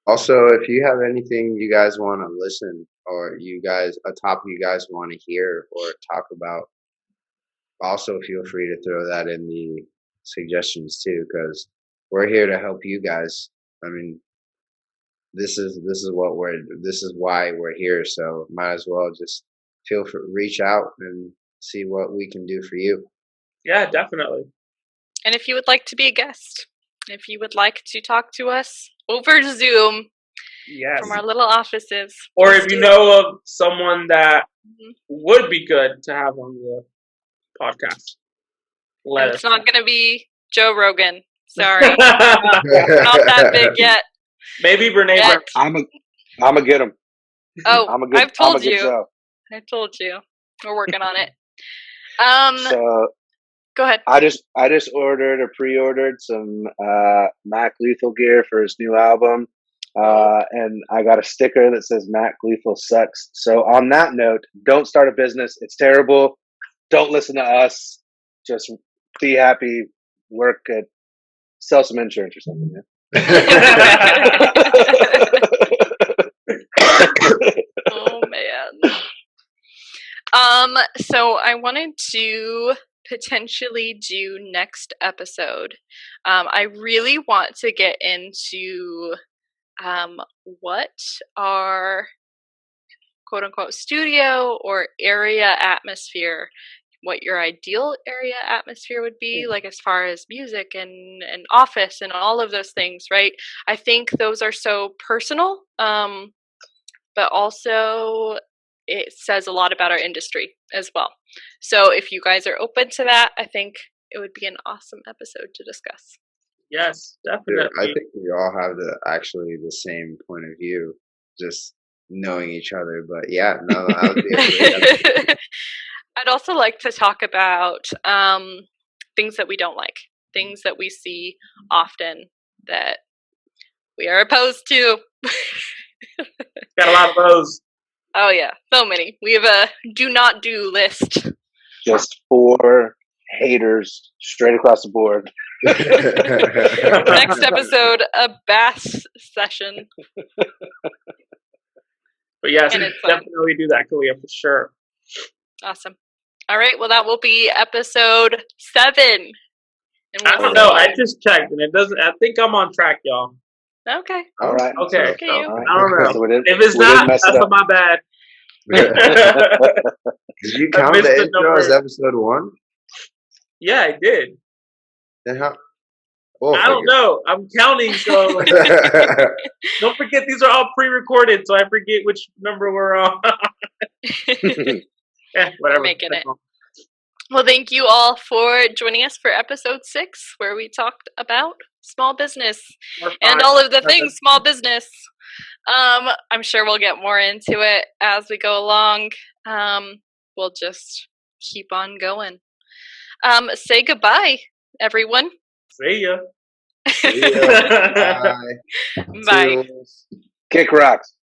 S2: Also, if you have anything you guys want to listen, or a topic you guys want to hear or talk about, also feel free to throw that in the suggestions too, because we're here to help you guys. I mean, this is why we're here. So might as well just reach out and see what we can do for you.
S4: Yeah, definitely.
S1: And if you would like to be a guest, if you would like to talk to us over Zoom,
S4: yes,
S1: from our little offices,
S4: or if you know of someone that would be good to have on the podcast,
S1: it's not going to be Joe Rogan. Sorry, not that big yet.
S4: Maybe Renee.
S3: I'm gonna get him.
S1: Oh, I've told you. I told you. We're working on it.
S3: So
S1: go ahead.
S3: I just pre-ordered some Mac Lethal gear for his new album, and I got a sticker that says Mac Lethal sucks. So on that note, don't start a business. It's terrible. Don't listen to us. Just be happy. Sell some insurance or something. Yeah?
S1: Oh man. So I wanted to potentially do next episode. I really want to get into what our quote unquote studio or area atmosphere, what your ideal area atmosphere would be, like as far as music and office and all of those things, right? I think those are so personal, but also it says a lot about our industry as well. So if you guys are open to that, I think it would be an awesome episode to discuss.
S4: Yes, definitely.
S2: I think we all have the same point of view, just knowing each other. But yeah, no, that would be a great episode.
S1: I'd also like to talk about things that we don't like, things that we see often that we are opposed to.
S4: Got a lot of those.
S1: Oh yeah, so many. We have a do not do list.
S3: Just 4 haters straight across the board.
S1: Next episode, a bass session.
S4: But yes, definitely do that, Kaleah, for sure.
S1: Awesome. All right, well, that will be episode 7. And
S4: I don't know. I just checked, and it doesn't. I think I'm on track, y'all.
S1: Okay.
S3: All right.
S4: Okay.
S1: Okay.
S4: I don't know.
S3: So
S4: if it's not, that's my bad.
S2: Did you count the intro as episode 1?
S4: Yeah, I did.
S2: Then how?
S4: I don't know. I'm counting, so don't forget these are all pre-recorded, so I forget which number we're on. Yeah, whatever.
S1: We're making it. Well, thank you all for joining us for episode 6, where we talked about small business and all of the things small business. I'm sure we'll get more into it as we go along. We'll just keep on going. Say goodbye, everyone.
S4: See ya.
S2: See ya. Bye.
S1: Bye.
S3: Kick rocks.